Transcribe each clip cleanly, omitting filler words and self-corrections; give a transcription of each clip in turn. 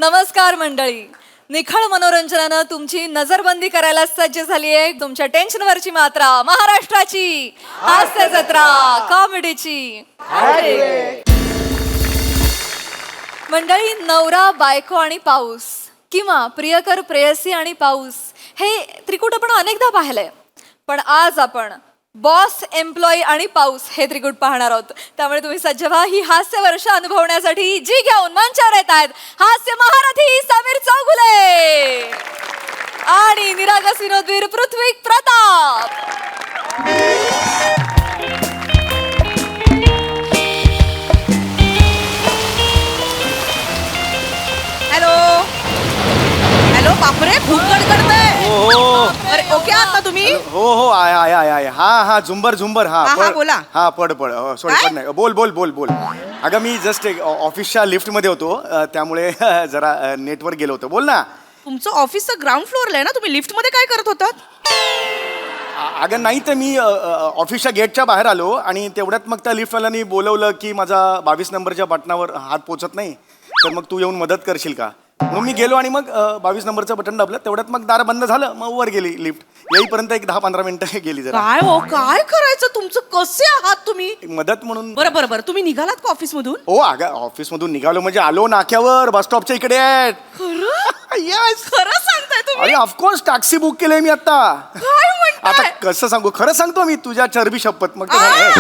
नमस्कार मंडळी. निखळ मनोरंजनानं तुमची नजरबंदी करायला सज्ज झाली आहे तुमच्या टेन्शनवरची मात्रा, महाराष्ट्राची हास्य जत्रा, कॉमेडीची. मंडळी, नवरा बायको आणि पाऊस किंवा प्रियकर प्रेयसी आणि पाऊस हे त्रिकूट आपण अनेकदा पाहिलंय, पण आज आपण बॉस, एम्प्लॉई आणि पाऊस हे त्रिकूट पाहणार आहोत. त्यामुळे तुम्ही सज्ज व्हा ही हास्य वर्ष अनुभवण्यासाठी, जी घेऊन मंचावर येत आहेत हास्य महारथी समीर चौगुले आणि निरागस विनोदवीर पृथ्वी प्रताप. हॅलो हॅलो, बापरे, खूप गडगडतंय. अरे ओके आहात ना तुम्ही? हो हो आय आय आय आय हा हा झुंबर झुंबर हा हा, पड बोला. हा पड पड सॉरी काय? पड नाही बोल बोल बोल बोल. अगं मी जस्ट एक ऑफिसच्या लिफ्टमध्ये होतो त्यामुळे जरा नेटवर गेलो होतो. बोल ना. तुमचं ऑफिसचं ग्राउंड फ्लोअरला आहे ना, तुम्ही लिफ्ट मध्ये काय करत होतात? अगं नाही तर मी ऑफिसच्या गेटच्या बाहेर आलो आणि तेवढ्यात मग त्या लिफ्टवाल्यानी बोलवलं की माझा 22 नंबरच्या बटनावर हात पोचत नाही, तर मग तू येऊन मदत करशील का. मग मी गेलो आणि मग 22 नंबरचं बटन दाबलं. तेवढ्यात मग दार बंद झालं, मग वर गेली लिफ्ट. येईपर्यंत एक 10-15 मिनिटं गेली. जरा काय हो, काय करायचं तुमचं, कसे आहात तुम्ही? मदत म्हणून. बरं बरं बरं, तुम्ही निघालात का ऑफिस मधून? हो अगं ऑफिसमधून निघालो म्हणजे आलो नाक्यावर, बस स्टॉपच्या इकडे आहेत. खरं येस. खरं सांगताय तुम्ही? अरे ऑफकोर्स टॅक्सी बुक केली मी आता. काय म्हणताय? आता कसं सांगू, खरं सांगतो मी, तुझ्या चरबी शपथ. मग काय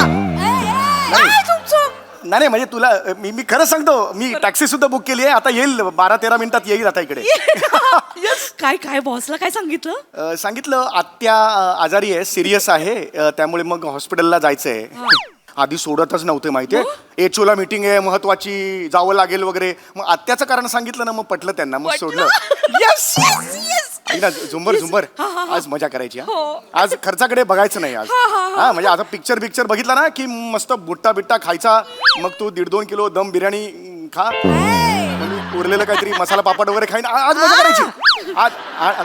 तुमचं? नाही म्हणजे तुला मी खरं सांगतो, मी टॅक्सी सुद्धा बुक केली आहे. आता येईल 12-13 मिनिटात येईल आता इकडे. काय काय बॉसला काय सांगितलं? सांगितलं आत्या आजारी आहे, सिरियस आहे, त्यामुळे मग हॉस्पिटलला जायचं आहे. आधी सोडतच नव्हते माहितीये, एचओला मीटिंग आहे महत्वाची, जावं लागेल वगैरे. मग आत्याचं कारण सांगितलं ना, मग पटलं त्यांना, मग सोडलं. येस झुंबर झुंबर, आज मजा करायची. आज खर्चाकडे बघायचं नाही आज. हा म्हणजे आता पिक्चर बघितला ना की मस्त बुट्टा बिट्टा खायचा, मग तू 1.5-2 किलो दम बिर्याणी खा, उरलेलं काहीतरी मसाला पापड वगैरे खाईन. आज मजा करायची. आज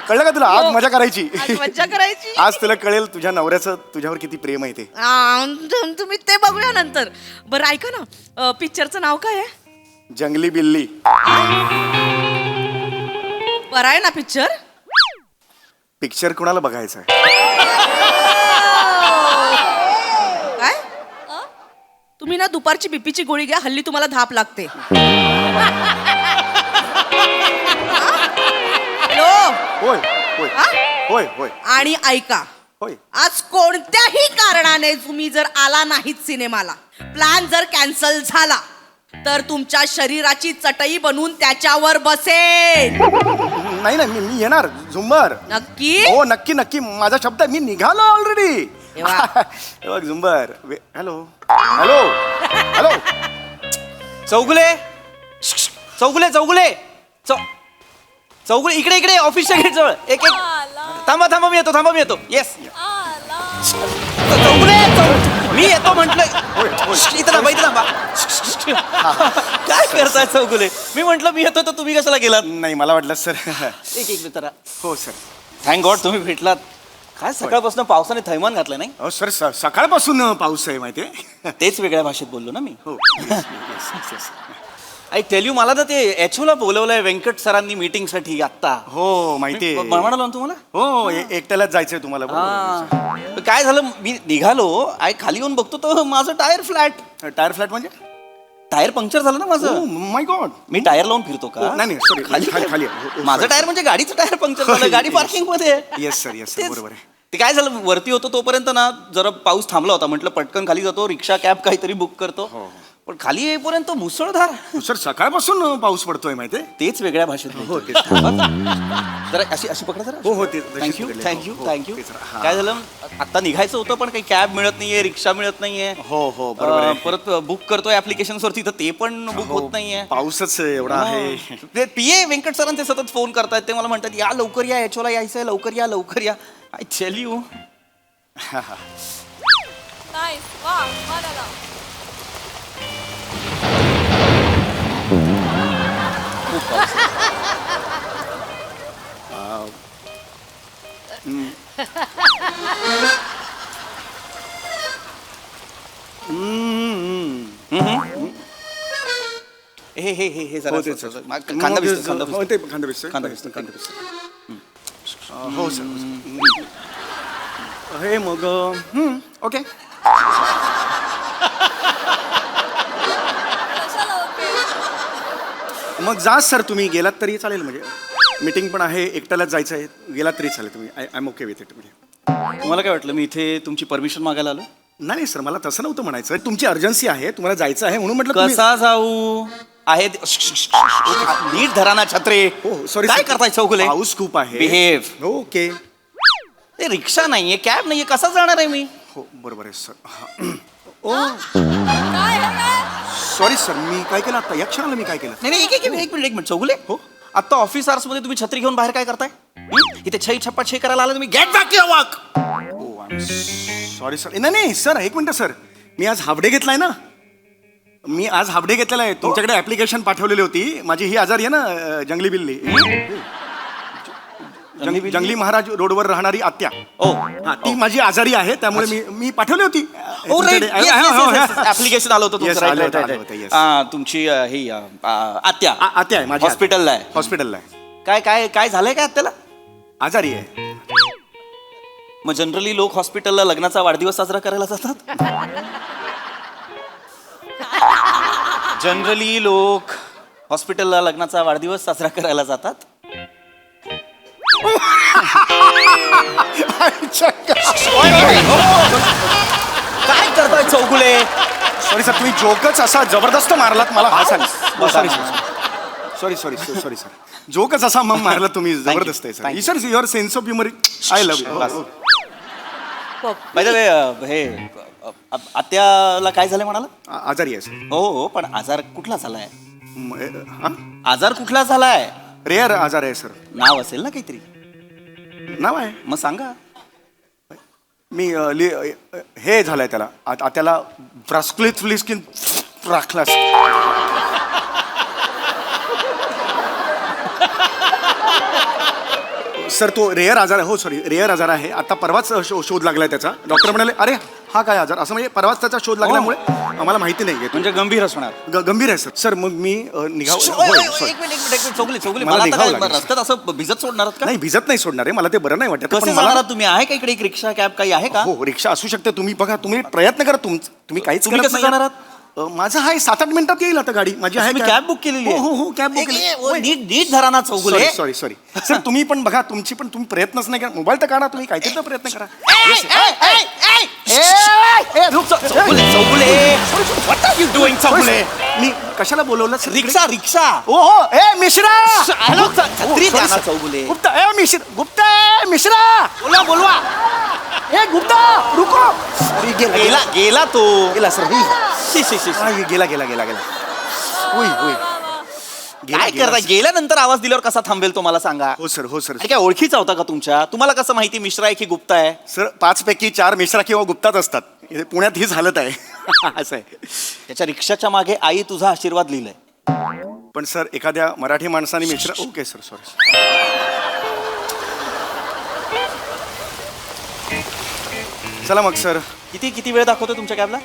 कळलं का तुला, आज मजा करायची. मज्जा करायची. आज तुला कळेल तुझ्या नवऱ्याचं तुझ्यावर किती प्रेम आहे ते. तुम्ही ते बघूया नंतर. बरं ऐका ना, पिक्चरचं नाव काय आहे? जंगली बिल्ली. बरं आहे ना पिक्चर? पिक्चर कुणाला बघायचं आहे? काय? तुम्ही ना दुपारची बीपीची गोळी घ्या, हल्ली तुम्हाला धाप लागते. हॅलो. होय होय होय होय आणि ऐका, होय. आज कोणत्याही कारणाने तुम्ही जर आला नाहीत सिनेमाला, प्लॅन जर कॅन्सल झाला, तर तुमच्या शरीराची चटई बनवून त्याच्यावर बसेल. नाही नाही मी येणार झुंबर. नक्की? हो नक्की नक्की, माझा शब्द आहे, मी निघालो ऑलरेडी. वा. बघ झुंबर. Hello hello hello. Chougule Chougule Chougule Chougule, इकडे इकडे ऑफिसच्या गेट जवळ. एक थांबा मी येतो. येस चौगुले, मी येतो म्हटलं. इथं थांबा. काय करताय चौगुले? मी म्हटलं मी येतो, तर तुम्ही कशाला गेलात? नाही मला वाटलं सर. एक मिनिट. हो सर. थँक गॉड तुम्ही भेटलात. काय सकाळपासून पावसाने थैमान घातलं नाही? हो सर, सकाळपासून पाऊस आहे माहितीये. तेच वेगळ्या भाषेत बोललो ना मी. हो आय टेल यू, मला ना ते एचओला बोलवलंय व्यंकट सरांनी मीटिंग साठी आत्ता. हो माहितीये. म्हणालो ना तुम्हाला. हो एकट्यालाच जायचंय तुम्हाला. हा. काय झालं, मी निघालो, खाली येऊन बघतो तर माझं टायर फ्लॅट. टायर फ्लॅट म्हणजे? टायर पंक्चर झालं ना माझं. माय गॉड. मी टायर लावून फिरतो का? नाही सॉरी, खाली खाली माझं टायर म्हणजे गाडीचं टायर पंक्चर झालं, गाडी पार्किंग मध्ये आहे. येस सर तेच. बरोबर आहे. ते काय झालं, वरती होतो तोपर्यंत ना जरा पाऊस थांबला होता, म्हटलं पटकन खाली जातो, रिक्षा कॅब काहीतरी बुक करतो. पण खाली येईपर्यंत मुसळधार. सर सकाळपासून पाऊस पडतोय माहितीये. तेच वेगळ्या भाषेत. हो तेच. जरा अशी पकडा जरा. हो ते थँक्यू. काय झालं, आता निघायचं होतं पण काही कॅब मिळत नाहीये, रिक्षा मिळत नाहीये. हो बरोबर आहे. परत बुक करतोय ऍप्लिकेशन वरती, तर ते पण बुक होत नाहीये. पाऊसच एवढा आहे. ते पीए व्यंकट सरांचे सतत फोन करतायत. ते मला म्हणतात या लवकर या, एचओला यायचंय, लवकर या. I tell you. हे जरा हो, तेच, असं- सर. असं- खांदा मग भिजतोय, खांदा हो, भिजतोय. ते खांदा भिजतोय. खांदा भिजतोय. खांदा भिजतोय. हो सर हे मग ओके मग जा सर तुम्ही गेलात तरी चालेल म्हणजे मीटिंग पण आहे एकट्यालाच जायचं आहे गेलात तरी चालेल तुम्ही I am okay with it म्हणजे तुम्हाला काय वाटलं मी इथे तुमची परमिशन मागायला आलो नाही सर मला तसं नव्हतं म्हणायचं तुमची अर्जन्सी आहे तुम्हाला जायचं आहे म्हणून म्हटलं तुम्ही- कसा जाऊ आहे नीट धरा ना छत्रे हो सॉरी काय करताय चौगुले पाऊस खूप आहे बिहेव ओके ते रिक्षा नाहीये कॅब नाहीये कसा जाणार आहे मी हो बरोबर आहे सर ओ सॉरी सर मी काय केलं आता या क्षणाला मी काय केलं नाही एक मिनिट चौगुले हो. आता ऑफिस आवर्स मध्ये तुम्ही छत्री घेऊन बाहेर काय करताय इथे छई छप्पा छे करायला आला तुम्ही get back your work sorry sir नाही सर एक मिनटं सर मी आज हाफ डे घेतलाय ना मी आज हाफ डे घेतलेला आहे तुमच्याकडे ऍप्लिकेशन पाठवलेली होती माझी ही आजारी आहे ना जंगली बिल्ली जंगली महाराज रोडवर राहणारी आत्या ओ हा ती माझी आजारी आहे त्यामुळे मी पाठवली होती ऍप्लिकेशन आलं होतं Yes, तुमचं, right, आलं right, होतं, right, आलं होतं, right. yes. तुमची ही आत्या आत्या आहे माझी हॉस्पिटलला आहे हॉस्पिटलला आहे काय काय काय झालंय काय आत्याला आजारी आहे मग जनरली लोक हॉस्पिटलला लग्नाचा वाढदिवस साजरा करायला जातात जनरली लोक हॉस्पिटलला लग्नाचा वाढदिवस साजरा करायला जातात काय करताय चौगुले सॉरी सर तुम्ही जोकच असा जबरदस्त मारलात मला हा सॉरी सॉरी सॉरी सर जोकच असा मग मारला तुम्ही जबरदस्त आहे sir Thank you. Sir your sense of humour I love you by the way हे आत्याला काय झालंय म्हणाला आजारी आहे सर हो पण आजार कुठला झालाय आजार कुठला झालाय रेअर आजार आहे सर नाव असेल ना काहीतरी नाव आहे मग सांगा मी हे झालंय त्याला त्याला ब्रास्क्लिथ फ्लिस्किन राखला सर तो रेअर आजार आहे हो सॉरी रेअर आजार आहे आता परवाच शोध लागलाय त्याचा डॉक्टर म्हणाले अरे हा काय आजार असं म्हणजे परवाच त्याचा शोध लागल्यामुळे आम्हाला माहिती नाही म्हणजे गंभीर असणार गंभीर आहे सर मग मी निघाव एक मिनिट चौगुले मला मला आता निघावं काय लागेल. रस्त्यात असं भिजत सोडणार आहात का नाही भिजत नाही सोडणार आहे मला ते बरं नाही वाटत कसे पण मला जाणार आहात तुम्ही आहे का इकडे एक रिक्षा कॅब काही आहे का हो रिक्षा असू शकते तुम्ही बघा तुम्ही प्रयत्न करा तुम्ही काहीच तुम्ही करत कसं नाही. जाणार आहात? माझं आहे 7-8 मिनिटात येईल आता गाडी माझी आहे तुम्ही कॅब बुक केलेली आहे? हो कॅब बुक नीट धरा ना चौगुले सॉरी सर तुम्ही पण बघा तुमची पण तुम्ही प्रयत्नच नाही करा मोबाईल तर काढा तुम्ही काहीतरी तर प्रयत्न करा चौगुले मी कशाला बोलवलं sir? रिक्षा रिक्षा ओ हो ए मिश्रा हॅलो छत्री द्या ना sir. चौगुले गुप्ता ए गुप्ता ए मिश्रा बोलवा ए गुप्ता रुको अरे गेला गेला तो गेला सर शी, शी, शी, शी. गेला होय काय करता गेल्यानंतर आवाज दिल्यावर कसा थांबेल तो मला सांगा हो सर आणि काय ओळखीचा होता का तुमच्या तुम्हाला कसं माहिती मिश्रा आहे की गुप्ता आहे सर 5 पैकी 4 मिश्रा किंवा गुप्ताच असतात इथे पुण्यात हीच हालत आहे असं आहे त्याच्या रिक्षाच्या मागे आई तुझा आशीर्वाद लिहिलाय पण सर एखाद्या मराठी माणसाने मिश्रा ओके सर सॉरी चला मग सर किती वेळ दाखवतो तुमच्या कॅबला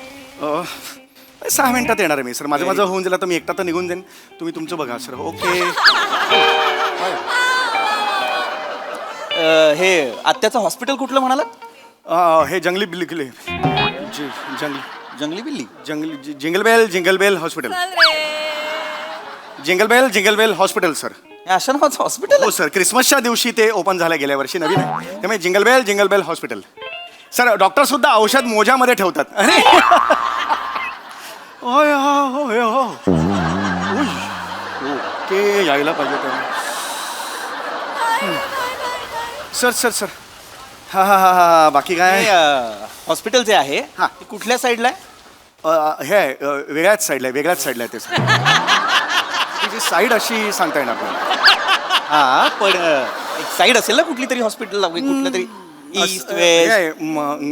6 मिनिटात येणार आहे मी सर माझं होऊन गेलं तर मी एकटा तर निघून जाईन तुम्ही तुमचं बघा सर ओके हे आत्याचं हॉस्पिटल कुठलं म्हणाला हे जंगली बिल्ली किल्ले जंगली बिल्ली jingle bell hospital jingle bell hospital sir हे अशा नावाचं हॉस्पिटल हो सर क्रिसमसच्या दिवशी ते ओपन झालं गेल्या वर्षी नवीन आहे त्यामुळे jingle bell hospital sir doctor सुद्धा औषध मोजामध्ये ठेवतात अरे होय हो ओके यायला पाहिजे सर हा बाकी काय हॉस्पिटल जे आहे हा. ते कुठल्या साईडला आहे हे आहे, वेगळ्याच साईडला आहे ते सर तिची साईड अशी सांगता येणार नाही हा पण एक साईड असेल ना कुठली तरी हॉस्पिटल कुठलं तरी ईस्ट हे वेस्ट आहे,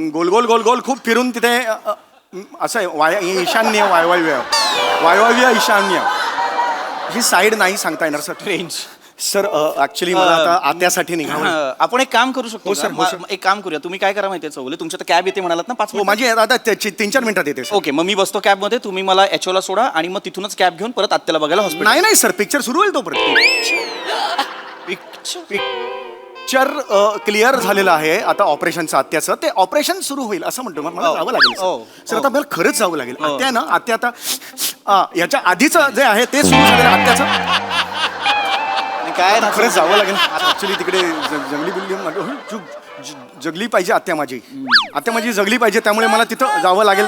गोल खूप फिरून तिथे असं आहे ईशान्य वायव्य ईशान्य ही साईड नाही सांगता येणार सर रेंज सर ऍक्च्युली मला आता आत्यासाठी निघावं आपण एक काम करू शकतो हो, सर, का? हो, सर. एक काम करूया, तुम्ही काय करा माहितीये चौगुले, तुमच्या कॅब येते म्हणालात ना 5 हो माझी आता 3-4 मिनिटात येते सर. ओके, मग मी बसतो कॅब मध्ये, तुम्ही मला एचओला सोडा आणि मग तिथूनच कॅब घेऊन परत आत्याला बघायला हॉस्पिटल. नाही नाही सर पिक्चर सुरू होईल तोपर्यंत. पिक्चर क्लिअर झालेलं आहे आता ऑपरेशनचं आत्याचं, ते ऑपरेशन सुरू होईल असं म्हणतो. मग मला हो. जावं लागेल हो. सर आता मला खरंच जावं लागेल. हो. आत्या ना आत्या आता याच्या आधीचं जे आहे ते सुरू झालेलं आत्याचं काय आता खरंच जावं लागेल. ऍक्च्युली तिकडे जंगली बिल्ली जगली पाहिजे आत्या माझी. आत्या माझी जगली पाहिजे त्यामुळे मला तिथं जावं लागेल.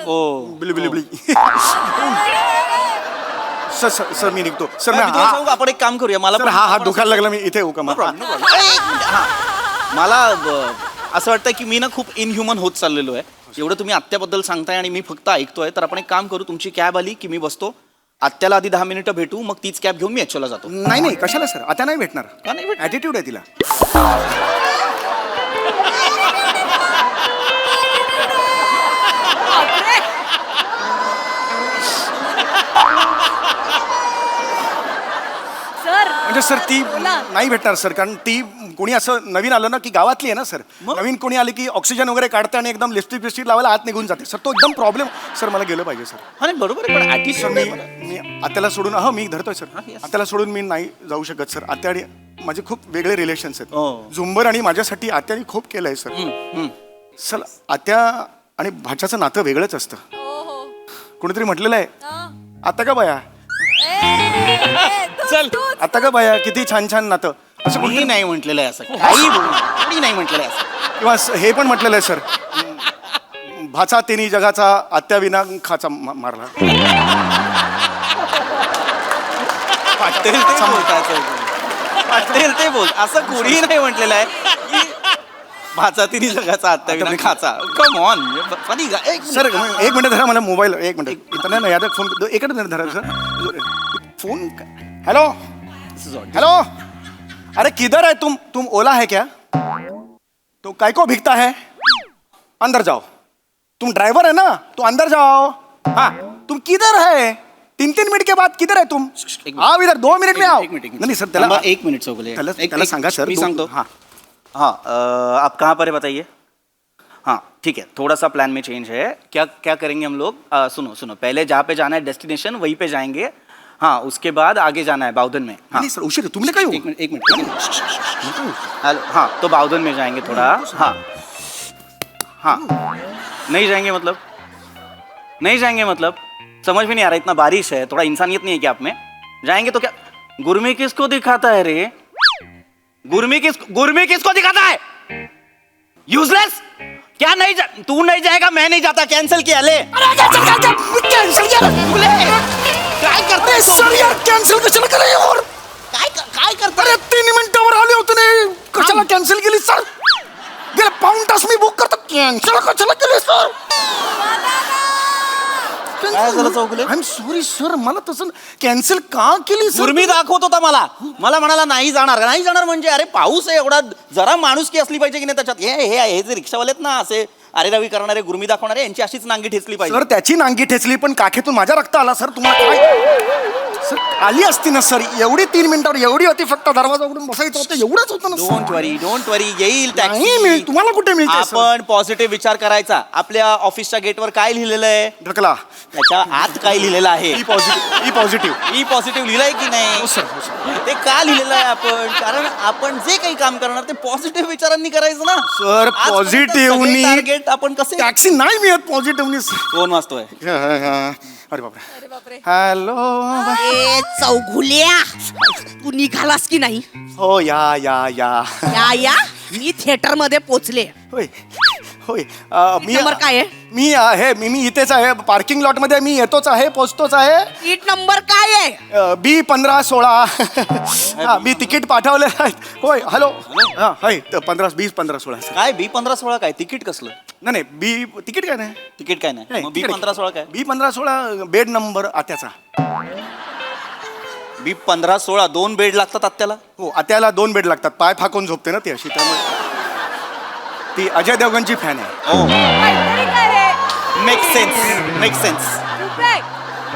हो बिली बिली बिली. सर सर सर मी निघतो सर. मी तुम्हाला सांगू का, आपण एक काम करूया, मला सर पण- हा हात दुखायला लागला मी इथे येऊ का मग? मला असं वाटतं की मी ना खूप इनह्युमन होत चाललेलो आहे. एवढं तुम्ही आत्याबद्दल सांगताय आणि मी फक्त ऐकतोय, तर आपण एक काम करू, तुमची कॅब आली की मी बसतो, आत्याला आधी 10 मिनिटं भेटू, मग तीच कॅब घेऊन मी एचओला जातो. नाही नाही कशाला सर आता नाही भेटणार. का नाही भेटणार? ऍटिट्यूड आहे तिला. सर म्हणजे सर ती नाही भेटणार सर, कारण ती कोणी असं नवीन आलं ना की गावातली आहे ना सर, मग? नवीन कोणी आली की ऑक्सिजन वगैरे काढते आणि एकदम लिपस्टिक बिस्टिक लावायला आत निघून जाते सर. तो एकदम प्रॉब्लेम सर. मला गेलं पाहिजे सर. हा नाही, बरोबर आहे, पण सर attitude मी आहे. मी आत्याला सोडून मी धरतोय सर. हा, yes. आत्याला सोडून मी नाही जाऊ शकत सर. आत्या आणि माझे खूप वेगळे रिलेशन्स आहेत. हो. झुंबर आणि माझ्यासाठी आत्याने खूप केलंय सर. हम्म. सर आत्या आणि भाच्याचं नातं वेगळंच असतं. कोणीतरी म्हटलेलं आहे आता का बाया, चल. आता का बाया किती छान छान नातं असं कोणी नाही म्हटलेलं आहे असं, काही कोणी नाही म्हटलेलं आहे असं. किंवा हे पण म्हटलेलं आहे सर, भाचा तिन्ही जगाचा आत्या विना खाचा मारला. वाटेल ते बोलताय, वाटेल ते बोल, असं कोणीही नाही म्हटलेलं आहे की भाचा तिन्ही जगाचा आत्ता विना खाचा. Come on funny. सर एक मिनिट धरा मला मोबाईल. एक मिनिट इथं नाही याद फोन एकच मिनिट धरा सर. फोन हॅलो हेलो, अरे किधर है तुम ओला है क्या? तो काय को भिगता है? अंदर जाओ. तुम ड्राइवर है ना, तो अंदर जाओ. हाँ तुम किधर है? 3-3 मिनट के बाद किधर है तुम? आओ इधर 2 मिनट में आओ. नहीं सर त्याला 1 मिनिट चौगुले, त्याला सांगा सर. मी सांगतो. हाँ हाँ आप कहाँ पर है बताइए. हाँ ठीक है, थोड़ा सा प्लान में चेंज है. क्या क्या करेंगे हम लोग, सुनो, पहले जहाँ पे जाना है डेस्टिनेशन वहीं पे जाएंगे. हाँ उसके बाद आगे जाना है बाउधन में. हाँ नहीं सर उशीर तुमने काय एक मिनट. हेलो, हाँ तो बाउधन में जाएंगे थोड़ा. हाँ हाँ नहीं जाएंगे मतलब समझ में नहीं आ रहा, इतना बारिश है, थोड़ा इंसानियत नहीं है क्या आप में? जाएंगे तो क्या, गुरमी किसको दिखाता है रे? गुरमी किसको दिखाता है? यूजलेस. क्या नहीं तू नहीं जाएगा, मैं नहीं जाता, कैंसिल किया. ले कॅन्सल काय करते सर यार? कॅन्सल कशाला केलं यार? काय करता अरे 3 मिनिटावर आले होते ना, कशाला कॅन्सल केली सर? गेले पाऊण तास मी बुक करतो, कॅन्सल कशाला केली सर? काय झालं Chougule? I am sorry sir, मला तसं कॅन्सल का केली सर? गुरमी दाखवत होता मला म्हणाला नाही जाणार म्हणजे अरे पाऊस आहे एवढा, जरा माणुसकी असली पाहिजे की नाही त्याच्यात. हे जे रिक्षावाले आहेत ना असे अरे रवी करणारे, गुरमी दाखवणारे, यांची अशीच नांगी ठेचली पाहिजे. सर त्याची नांगी ठेचली पण काखेतून माझ्या रक्त आला सर. तुम्हाला काय सर आली असती ना सर, एवढी 3 मिनिटावर एवढी होती, फक्त दरवाजा उघडून बसायचं होतं, एवढंच होतं ना सर. डोंट वरी येईल नाही टॅक्सी. मिळेल, तुम्हाला कुठे मिळते सर? आपण पॉझिटिव्ह विचार करायचा. आपल्या ऑफिसच्या गेटवर काय लिहिलेलं आहे, ढकला. त्याच्या आत काय लिहिलेलं आहे, ई पॉझिटिव्ह. ई पॉझिटिव्ह लिहिलंय की नाही? हो सर. ते का लिहिलेलं आहे आपण? कारण आपण जे काही काम करणार ते पॉझिटिव्ह विचारांनी करायचं ना सर, पॉझिटिव्हनी टार्गेट आपण कसे. टॅक्सी नाही मिळत पॉझिटिव्हनी सर. फोन वाजतोय. अरे बापरे. हॅलो. ए चौघुल्या, तू निघालास की नाही? हो या या मी थिएटर मध्ये पोचले. होय होय. नंबर काय आहे? मी आहे मी इथेच आहे, पार्किंग लॉट मध्ये मी येतोच आहे, पोचतोच आहे. सीट नंबर काय आहे? B1516. मी तिकीट पाठवलेलं आहे. होय हॅलो. हां होय 15-20-15-16. काय B1516 काय तिकीट कसलं? नाही बी तिकीट काय नाही. तिकीट काय नाही, नाही, मग तिकीट. B1516 काय? B1516 bed number आत्याचा. B1516 2 bed लागतात आत्याला. हो आत्याला 2 बेड लागतात, पाय फाकून झोपते ना ती अशी, त्यामुळे ती अजय देवगणची फॅन आहे. Make sense.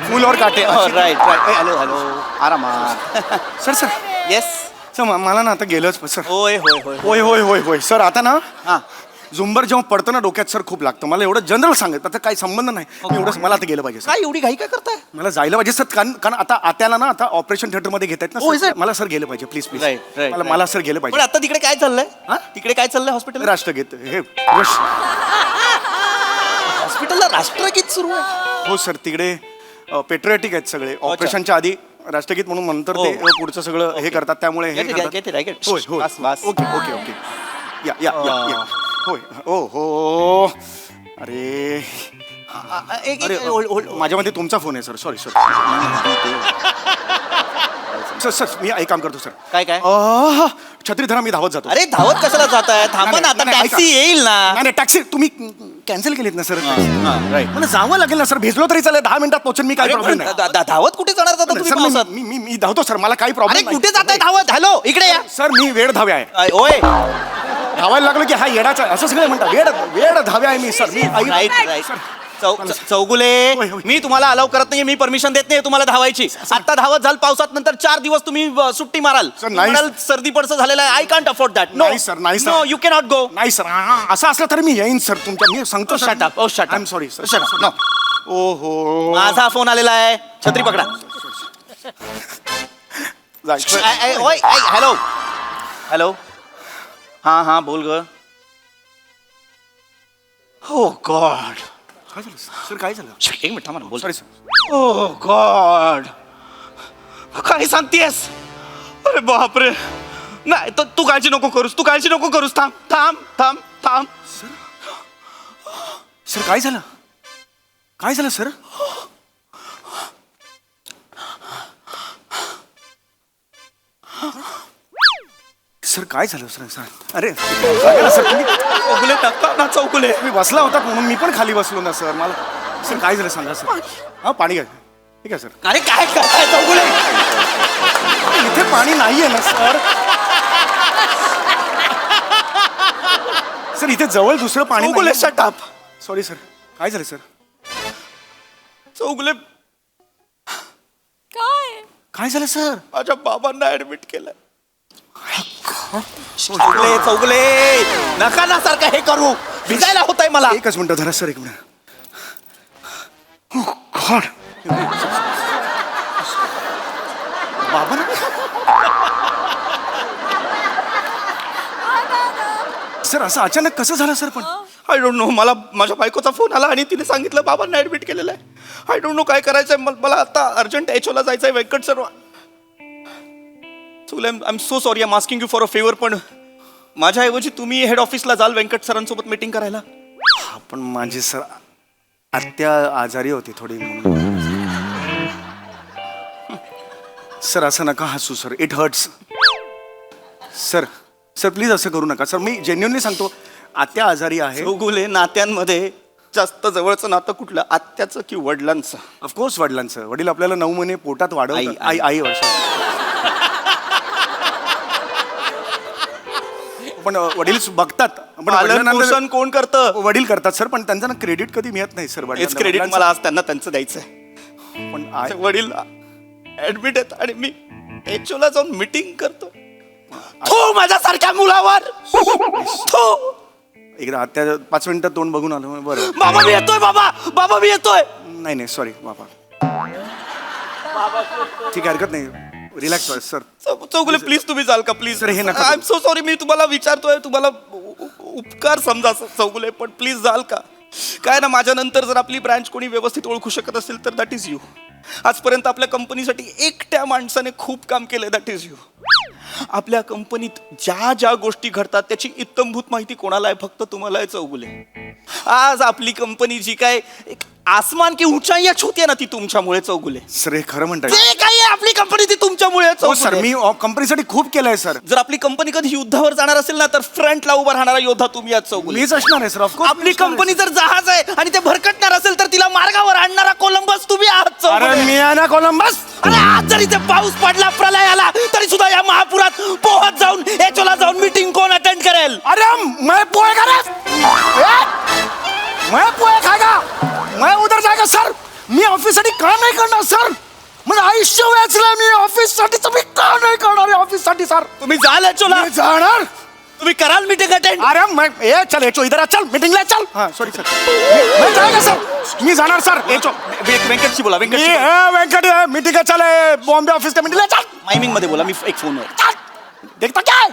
Phool Aur Kaante right right hello hello आरामात सर सर येस सर मला ना आता गेलंच सर होय होय होय होय होय होय होय सर आता ना हा झुंबर जेव्हा पडतं ना डोक्यात सर खूप लागतं मला एवढं जनरल सांगत आता काही संबंध नाही एवढंच मला आता गेलं पाहिजे सर काय एवढी घाई काय करताय मला जायला पाहिजे सर कारण कारण आता आत्याला ना आता ऑपरेशन थिएटर मध्ये घेत आहेत Oh, ना is सर. it? मला सर गेलं पाहिजे प्लीज प्लीज Right, right, मला right. मला सर गेलं पण पाहिजे आता तिकडे काय चाललंय हा? तिकडे काय चाललंय हॉस्पिटल राष्ट्रगीत हे यश हॉस्पिटलला राष्ट्रगीत सुरू आहे हो सर तिकडे पेट्रियाटिक आहेत सगळे ऑपरेशनच्या आधी राष्ट्रगीत म्हणून नंतर ते हो. पुढचं सगळं हे करतात त्यामुळे हे Get it, करतात. get it, I get it. होय होय बस, बस. ओके ओके ओके या या या या. होय ओ हो अरे अरे माझ्यामध्ये तुमचा फोन आहे sir sorry sir sir sir मी एक काम करतो सर काय काय छत्री धरा मी धावत जातो अरे धावत कशाला जात आहे थांबा ना आता नाही, नाही, टॅक्सी ऐका. येईल ना नाही टॅक्सी तुम्ही कॅन्सल केलीत ना सर राईट मला जावं लागेल ना सर भेजलो तरी चालेल 10 मिनिटात पोहोचेल मी काय प्रॉब्लेम नाही धावत कुठे जाणार आता तुम्ही सर पावसात मी मी मी धावतो सर मला काही अरे प्रॉब्लेम कुठे जाताय धावत हॅलो इकडे या सर मी वेळ धाव्या आहे ओय धावायला लागलो की हा येडाचा आहे. असं सगळं म्हणतात वेळ वेळ धाव्या आहे मी सर मी राईट राईट सर चौगुले होय, होय. मी तुम्हाला अलाव करत नाही मी परमिशन देत नाही तुम्हाला धावायची आता धावत झाल पावसात नंतर 4 दिवस तुम्ही सुट्टी माराल सर, नाही. म्हणाल, सर्दी पडसं झालेला आहे I can't afford that no नाही, सर, नाही, sir. No you cannot go नाही सर असं असलं तरी मी येईन सर तुमच्या मी सांगतो shut up. Oh, shut up. I am sorry sir Shut up. No. ओहो माझा फोन आलेला आहे छत्री पकडा जायचं. ओय हॅलो हॅलो हां हां बोल ग हो गॉड काय झालं सर काय झालं एक मिनिट थांबा ना बोल सॉरी सर ओ गॉड काय सांगतेस अरे बापरे नाही तर तू काळजी नको करूस थांब थांब थांब थांब सर काय झालं काय झालं सर सर काय झालं सर सर अरे सांगा ना सर तुम्ही चौगुले टाका ना चौगुले तुम्ही बसला होता म्हणून मी पण खाली बसलो ना सर मला सर काय झालं सांगा सर हा पाणी घ्या ठीक आहे सर अरे काय करताय चौगुले इथे पाणी नाहीये ना सर सर इथे जवळ दुसरं पाणी Chougule shut up sorry sir काय झालं सर चौगुले काय काय झालं सर माझ्या बाबांना ऍडमिट केलंय चौगुले नका ना सारखं हे करू भिजायला होत आहे मला एकच मिनिट धरा सर एक मिनिट गॉड बाबा सर असं अचानक कसं झालं सर पण आय डोंट नो मला माझ्या बायकोचा फोन आला आणि तिने सांगितलं बाबांना ऍडमिट केलेलं आहे आय डोंट नो काय करायचंय मला आता अर्जंट एचओला जायचंय Venkat sir Chugle I am so sorry I am asking you for a favour पण माझ्याऐवजी तुम्ही हेड ऑफिसला जाल व्यंकट सरांसोबत मीटिंग करायला पण माझी सर आत्या आजारी होती थोडी म्हणून सर असं नका हसू sir it hurts sir sir please असं करू नका सर मी जेन्युअनली सांगतो आत्या आजारी आहे चौगुले नात्यांमध्ये जास्त जवळचं नातं कुठलं आत्याचं की वडिलांचं ऑफकोर्स वडिलांचं वडील आपल्याला 9 महिने पोटात वाढवतात आई, आई वर्ष पण वडील बघतात पण पालन वडिलांना- पोषण कोण करतं वडील करतात सर पण त्यांचं ना क्रेडिट कधी मिळत नाही सर हेच क्रेडिट मला आज त्यांना त्यांचं द्यायचंय पण माझे वडील ऍडमिट आहेत आणि मी एचओला जाऊन मीटिंग करतो थो माझ्यासारख्या मुलावर थो एकदा आत्या 5 मिनिटात तोंड बघून आलो बरं बाबा मी येतोय बाबा मी येतोय नाही नाही सॉरी बाबा ठीक आहे हरकत नाही रिलॅक्स व्हा सर चौगुले प्लीज तुम्ही जाल का प्लीज Sir, हे नका आय एम सो सॉरी मी तुम्हाला विचारतोय तुम्हाला उपकार समजा चौगुले पण प्लीज जाल का काय ना माझ्या नंतर जर आपली ब्रँच कोणी व्यवस्थित ओळखू शकत असेल तर दॅट इज यू आजपर्यंत आपल्या कंपनीसाठी एकट्या माणसाने खूप काम केलंय दॅट इज यू आपल्या कंपनीत ज्या ज्या गोष्टी घडतात त्याची इत्तमभूत माहिती कोणाला आहे फक्त तुम्हाला आहे चौगुले आज आपली कंपनी जी काय एक आसमान की ऊंचाई छूते ना ती तुमच्यामुळे चौगुले सर हे खरं म्हणताय जे काही आहे आपली कंपनी ती तुमच्यामुळे आहे, हो सर चौगुले. मी कंपनीसाठी खूप केलंय सर जर आपली कंपनी कधी युद्धावर जाणार असेल ना तर फ्रंटला उभा राहणारा योद्धा तुम्ही आहात चौगुले मीच असणार आहे सर ऑफकोर्स आपली कंपनी जर जहाज आहे आणि ते भरकटणार असेल तर तिला मार्गावर आणणारा कोलंबस तुम्ही आहात अरे चौगुले. मी आहे ना कोलंबस अरे आज जरी ते पाऊस पडला प्रलय आला तरी सुद्धा या महापुरात पोहत जाऊन एचओला जाऊन मीटिंग कोण अटेंड करेल अरे मैं पोहे मैं पोहे खाएगा मैं उधर जाएगा सर मी ऑफिस साठी काम नाही करणार सर? मग आयुष्य वेचलंय मी ऑफिस साठी, तुम्ही का नाही करणार ऑफिस साठी सर? तुम्ही जाल याचोला, मी जाणार. तुम्ही कराल मीटिंग अटेंड. अरे ए चल एचो इधर आ, चल मीटिंगला चल. हाँ सॉरी सर, मैं जाएगा सर, मी जाणार सर. एचो वेंकटशी बोला, मी वेंकट मीटिंग चले बॉम्बे ऑफिस का मीटिंगला चल. माइमिंग मध्ये बोला, मी एक फोनवर. चल देखता क्या है?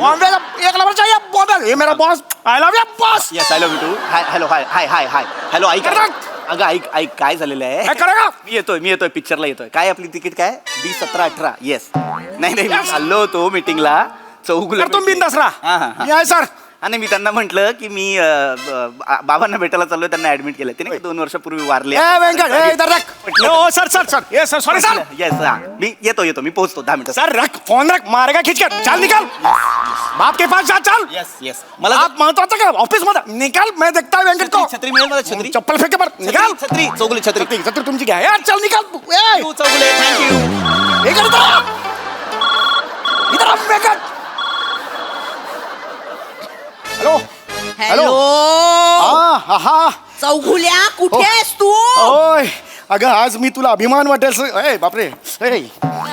बॉम्बे एक नंबर चाहिए बॉम्बे. ये मेरा boss, I love you boss. Yes I love you too. Hi hello hi hi hi hi hello ऐक. Correct. अगं ऐक ऐक काय झालेलं आहे. काय करेगा? मी येतोय पिक्चरला येतोय. काय आपली तिकीट काय 20-17-18. येस. नाही मी चाललो होतो मीटिंगला चौगुले. तर तुम्ही बिंदास राहा. हा. मी आहे सर. आणि मी त्यांना म्हटलं की मी बाबांना भेटायला चाललोय, त्यांना ऍडमिट केलं. ते नाही 2 वर्षापूर्वी वारले. ए वेंकट ए इधर रख. ओ सर सर सर ये सर सॉरी सर. येस मी येतो मी पोहोचतो 10 मिनिटं. सर रख फोन रख, मारेगा खींच कर. चल निकल, बाप के पास जा चल. येस मला आप महत्वाचं का ऑफिस मध्ये निकल. मैं देखता हूं वेंकट को. छत्री मिळेल मला छत्री. चप्पल फेंके पर निकल. छत्री चौगुले छत्री. छत्री छत्री तुमची घ्या यार. चल निकल. ए तू चौगुले थँक्यू. इधर इधर आ वेंकट. हेलो हॅलो हा. चौघुल्या कुठे आहेस तू? ओय अगं आज मी तुला अभिमान वाटेल. ए बापरे ए,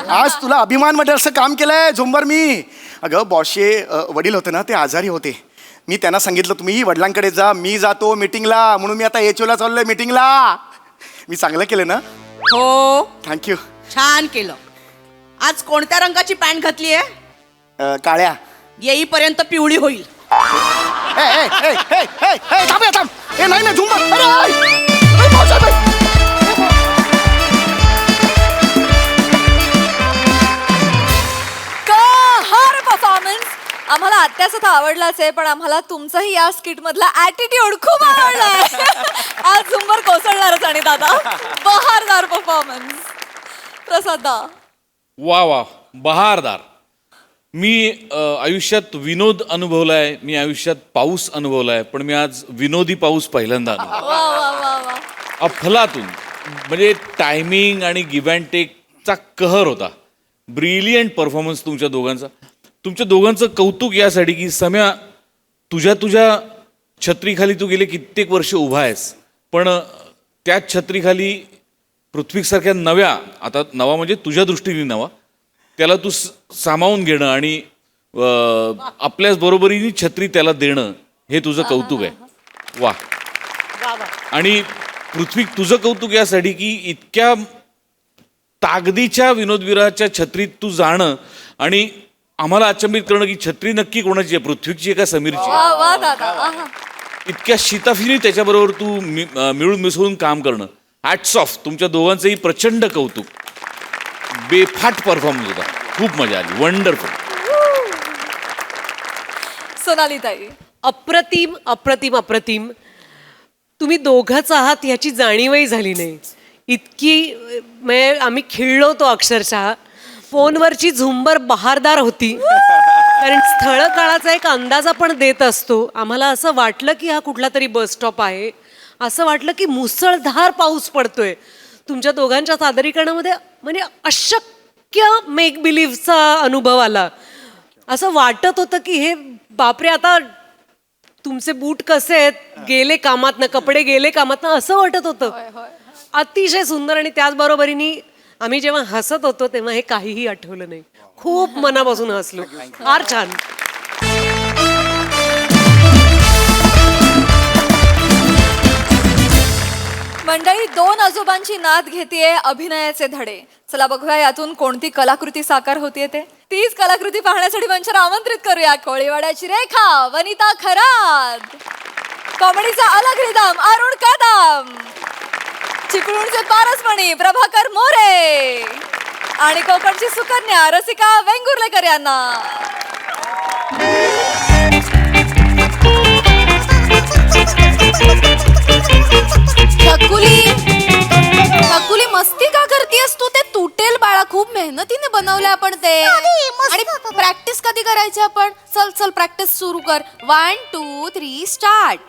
आज तुला अभिमान वाटेल असं काम केलंय झुंबर मी. अगं बॉसचे वडील होते ना, ते आजारी होते. मी त्यांना सांगितलं तुम्ही वडिलांकडे जा, मी जातो मीटिंगला. म्हणून मी आता एचओला चाललोय मीटिंगला. मी चांगलं केलं ना? हो थँक्यू. छान केलं. आज कोणत्या रंगाची पॅन्ट घातली आहे? काळ्या. येईपर्यंत पिवळी होईल. ए ए ए ए ए ए थांब थांब. ए नाही झुंबर. अरे बॉस परफॉर्मन्स आम्हाला आत्याच तर आवडलाच आहे, पण आम्हाला तुमचंही या स्किट मधला ऍटिट्यूड खूप आवडलाय. आज झुंबर कोसळणारच. आणि दादा बहारदार परफॉर्मन्स. प्रसादा वा वा बहारदार. मी आयुष्यात विनोद अनुभवलाय, मी आयुष्यात पाऊस अनुभवलाय, पण मी आज विनोदी पाऊस पहिल्यांदा अनुभवला. वा वा वा वा. अफलातून म्हणजे टायमिंग आणि गिव्ह अँड टेकचा कहर होता. ब्रिलियंट परफॉर्मन्स तुमच्या दोघांचा. तुमच्या दोघांचं कौतुक यासाठी की सम्या तुझ्या छत्रीखाली तू गेले कित्येक वर्ष उभा आहेस, पण त्याच छत्रीखाली पृथ्वीसारख्या नव्या, आता नवा म्हणजे तुझ्या दृष्टीने नवा, त्याला तू सामावून घेणं आणि आपल्याच बरोबरीने छत्री त्याला देणं हे तुझं कौतुक आहे. वा. आणि पृथ्वी तुझं कौतुक यासाठी की इतक्या ताकदीच्या विनोदवीराच्या छत्रीत तू जाणं आणि आम्हाला अचंबित करणं की छत्री नक्की कोणाची आहे, पृथ्वीची आहे का समीरची. वा वा दादा. आहा. इतक्या शिताफीने त्याच्याबरोबर तू मिळून मिसळून काम करणं. Hats off. तुमच्या दोघांचंही प्रचंड कौतुक. बेफाट परफॉर्मन्स होता. खूप मजा आली. वंडरफुल. सोनाली ताई. अप्रतिम अप्रतिम अप्रतिम. तुम्ही दोघंच आहात ह्याची जाणीवही झाली नाही. इतकी म्हणजे आम्ही खिळलो होतो अक्षरशः. फोनवरची झुंबर बहारदार होती. कारण स्थळ काळाचा एक अंदाज आपण देत असतो. आम्हाला असं वाटलं की हा कुठला तरी बस स्टॉप आहे. असं वाटलं की मुसळधार पाऊस पडतोय. तुमच्या दोघांच्या सादरीकरणामध्ये म्हणजे अशक्य मेक बिलीव्हचा अनुभव आला. असं वाटत होतं की हे बापरे, आता तुमचे बूट कसे आहेत, गेले कामातनं, कपडे गेले कामातनं, असं वाटत होतं. अतिशय सुंदर. आणि त्याचबरोबरीने आम्ही जेव्हा हसत होतो तेव्हा हे काहीही आठवलं नाही. खूप मनापासून हसलो. फार छान. मंडळी, 2 आजोबांची नाद घेतेय अभिनयाचे धडे. चला बघूया यातून कोणती कलाकृती साकार होतीये ते. तीच कलाकृती पाहण्यासाठी मंचावर आमंत्रित करूया कोळीवाड्याची रेखा, वनिता खरात, कॉमेडीचा अलग रिदम अरुण कदम, चिपळूणचे पारसमणी प्रभाकर मोरे आणि कोकणची सुकन्या रसिका वेंगुर्लेकर यांना. काकुली मस्ती का करतेस तू? ते तुटेल बाळा, खूप मेहनतीने बनवलंय आपण ते. आणि प्रॅक्टिस कधी करायची आपण? चल चल प्रॅक्टिस सुरू कर. 1 2 3 स्टार्ट.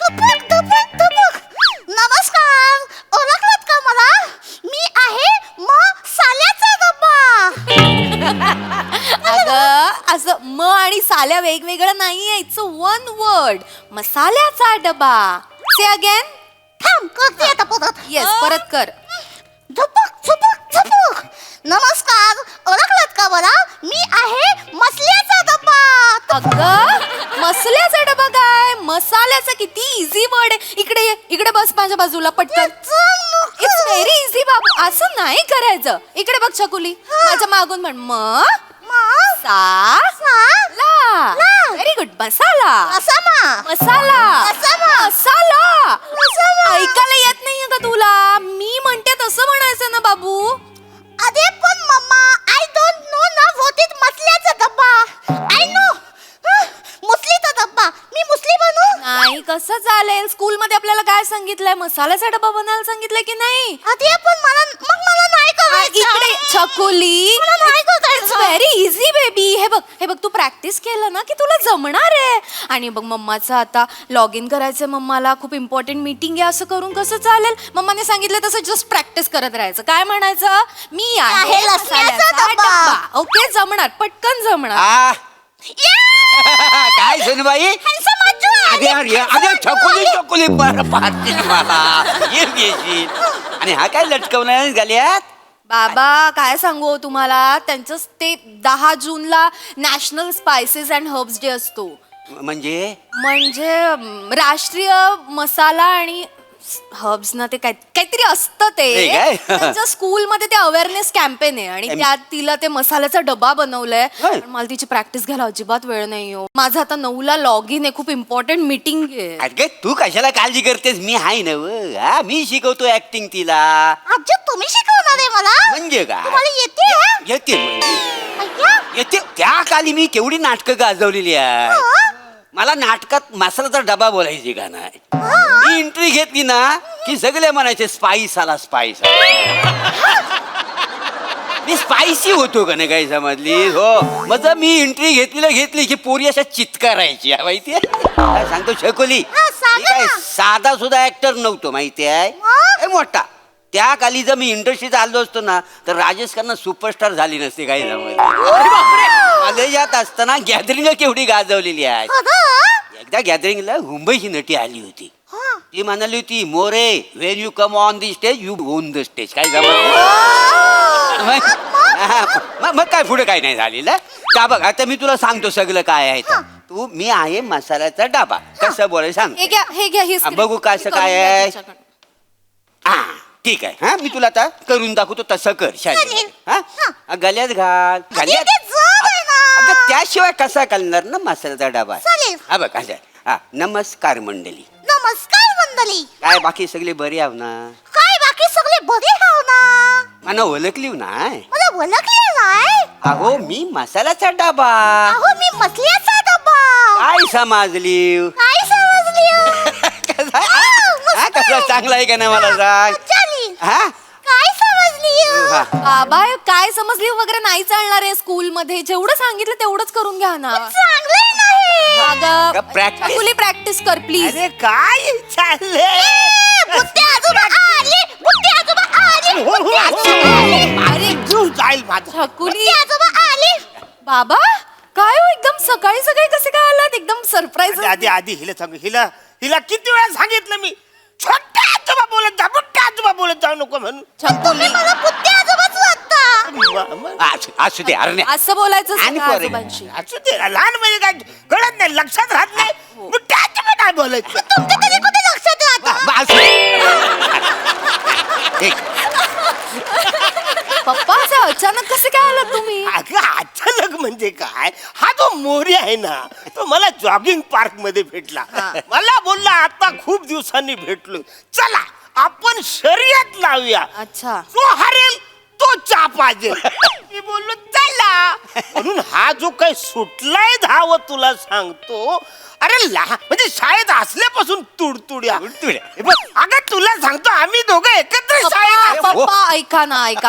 नमस्कार, ओळखलात का मला? मी आहे साल्याचा डब्बा. अगं असं म आणि साल्या वेगवेगळं नाहीये. It's a one word. मसाल्याचा डबा. से अगेन. थांब, करते आता परत. येस, परत कर. झुपुक झुपुक झुपुक. नमस्कार, ओळखलात का मला? मी आहे मसल्याचा डब्बा. अगं मसल्याचा डबा काय? मसाल्याचा किती इझी वर्ड आहे. इकडे ये, इकडे बस माझ्या बाजूला पटकन. इट्स व्हेरी इझी बाबू, असं नाही करायचं. इकडे बघ छकुली, माझ्या मागून म्हण ला. Very good. मसाला मसाला मसाला. ऐकायला येत नाहीये का तुला? मी म्हणते तसं म्हणायचं ना बाबू. अरे पण मम्मा, आय डोंट नो ना व्हॉट इज मसल्याचा डब्बा. आय नो मुसलीचा डब्बा. मी मुसली बनू? नाही, कसं चालेल? स्कूल मध्ये आपल्याला काय सांगितलंय? मसाल्याचा डबा बनायला सांगितलंय की नाही? अरे पण मला नाही करायचं. इकडे छकुली, मला नाही करायचं. It's very easy baby. हे बघ तू प्रॅक्टिस केलं ना की तुला जमणार आहे. आणि बघ मम्माचं आता लॉग इन करायचंय. मम्माला खूप इम्पॉर्टंट मीटिंग आहे. असं करून कसं चालेल? मम्माने सांगितलं तसं जस्ट प्रॅक्टिस करत राहायचं. काय म्हणायचं? मी आहे आहे लसण्याचा मसाल्याचा डबा. डबा. ओके, जमणार, पटकन जमणार. आ काय सुनबाई Handsome आजू अरे अरे अरे छकुली बरं पाहतील मला येईल येशील. आणि हा काय लटकवणार गल्यात? बाबा काय सांगू तुम्हाला, त्यांचं ते 10 जूनला national spices and herbs day असतो. म्हणजे राष्ट्रीय मसाला आणि हर्ब्स ना ते काहीतरी असतं हे ते. काय? त्यांच्या स्कूलमध्ये ते अवेअरनेस कॅम्पेन आहे आणि त्यात तिला ते मसाल्याचा डबा बनवलाय. होय. पण मला तिची प्रॅक्टिस घ्यायला अजिबात वेळ नाही हो. माझं आता 9ला लॉग इन आहे. खूप इम्पॉर्टंट मीटिंग आहे. अरे तू कशाला काळजी करतेस? मी हाय ना हा मी शिकवतो ऍक्टिंग तिला. आजू तुम्ही शिकवणार आहे मला? म्हणजे काय? तुम्हाला येते हा? येते म्हणजे अय्या. येते. त्या काली मी केवढी नाटकं गाजवलेली आहे. मला नाटकात मसाल्याचा डबा बोलायची का नाही. मी एंट्री घेतली ना की सगळे म्हणायचे स्पाइस आला स्पाइस. मी स्पायसी होतो का नाही काही समजली हो. मग मी एंट्री घेतली की पोरी अशा चित्कारायची माहितीये. काय सांगतो छकुली, हा, सांगा मी काय ना. साधा सुद्धा ऍक्टर नव्हतो माहिती आहे. मग? ए मोठा त्या काली जर मी इंडस्ट्रीत आलो असतो ना तर राजेश खन्ना सुपरस्टार झाली नसते काही समजली. कॉलेजात असताना गॅदरिंग केवढी गाजवलेली आहे. खरं? एकदा गॅदरिंगला मुंबईची नटी आली होती. ती म्हणाली होती More Wien you come on the stage you on the stage. काय मग काय पुढे काय नाही झालेलं. का बघ आता मी तुला सांगतो सगळं काय आहे ते. तू मी आहे मसाल्याचा डबा कसं बोलायचं सांग. हे घ्या ही script. बघू कसं काय करून द्या आहे. तिच्याकडे. हा ठीक आहे. हा मी तुला आता करून दाखवतो तसं कर शाळेत. हा गल्यात घाल गल्यात. ते जड आहे ना. अगं त्याशिवाय कसा करणार ना मसाल्याचा डबा. चालेल. हा बघ असं. हा नमस्कार मंडळी. नमस्कार मंडळी. काय बाकी सगळे बरे आहो ना? काय बाकी सगळे बरे हाव ना? मला ओळखली नाही. मला ओळखले नाही. अहो मी मसाल्याचा डबा. अहो मी मसल्याचा डब्बा. काय समजली? काय समजली? हा कसा चांगला आहे का नाही मला सांग. चालेल. हा काय समजली? हा. बाबा काय समजली वगैरे नाही चालणार आहे. स्कूलमध्ये जेवढं सांगितलं तेवढंच करून घ्या ना. चांगलं नाही. अगं का practice? छकुली प्रॅक्टिस कर प्लीज. अरे काय चाललंय? बुट्टे आजोबा आले. बुट्टे आजोबा आले. अरे जीव जाईल माझा. छकुली बुट्टे आजोबा आले. बाबा काय हो एकदम सकाळी सकाळी कसे काय आलात? एकदम सरप्राईज. आधी आधी हिला सांगू. हिला किती वेळा सांगितलं मी छोट्या आजोबा बोलत जा मोठ्या आजोबा बोलत जाऊ नको म्हणून. छकुली मला बुट्टे आजोबाच वाटता. असू दे अरे असं बोलायचं आणि सगळ्या पोरे. आजोबांशी. असू दे लहान म्हणजे काय कळत नाही लक्षात राहत नाही. मोठ्या आजोबा काय बोलायचं. तुमच्या तरी कुठे लक्षात राहतं? पप्पा असं अचानक कसे काय आलात तुम्ही? अगं अचानक म्हणजे काय हा जो मोरी आहे ना तो मला जॉगिंग पार्क मध्ये भेटला. मला बोलला आता खूप दिवसांनी भेटलो चला आपण शर्यत लावूया. अच्छा. जो हरेल तो चहा पाहिजे. मी बोललो चला. म्हणून हा जो काही सुटलाय धाव तुला सांगतो. अरे लहान म्हणजे शाळेत असल्यापासून तुडतुड्या. हे बघ, अगं तुला सांगतो आम्ही दोघं एकत्र शाळेत. पप्पा ऐका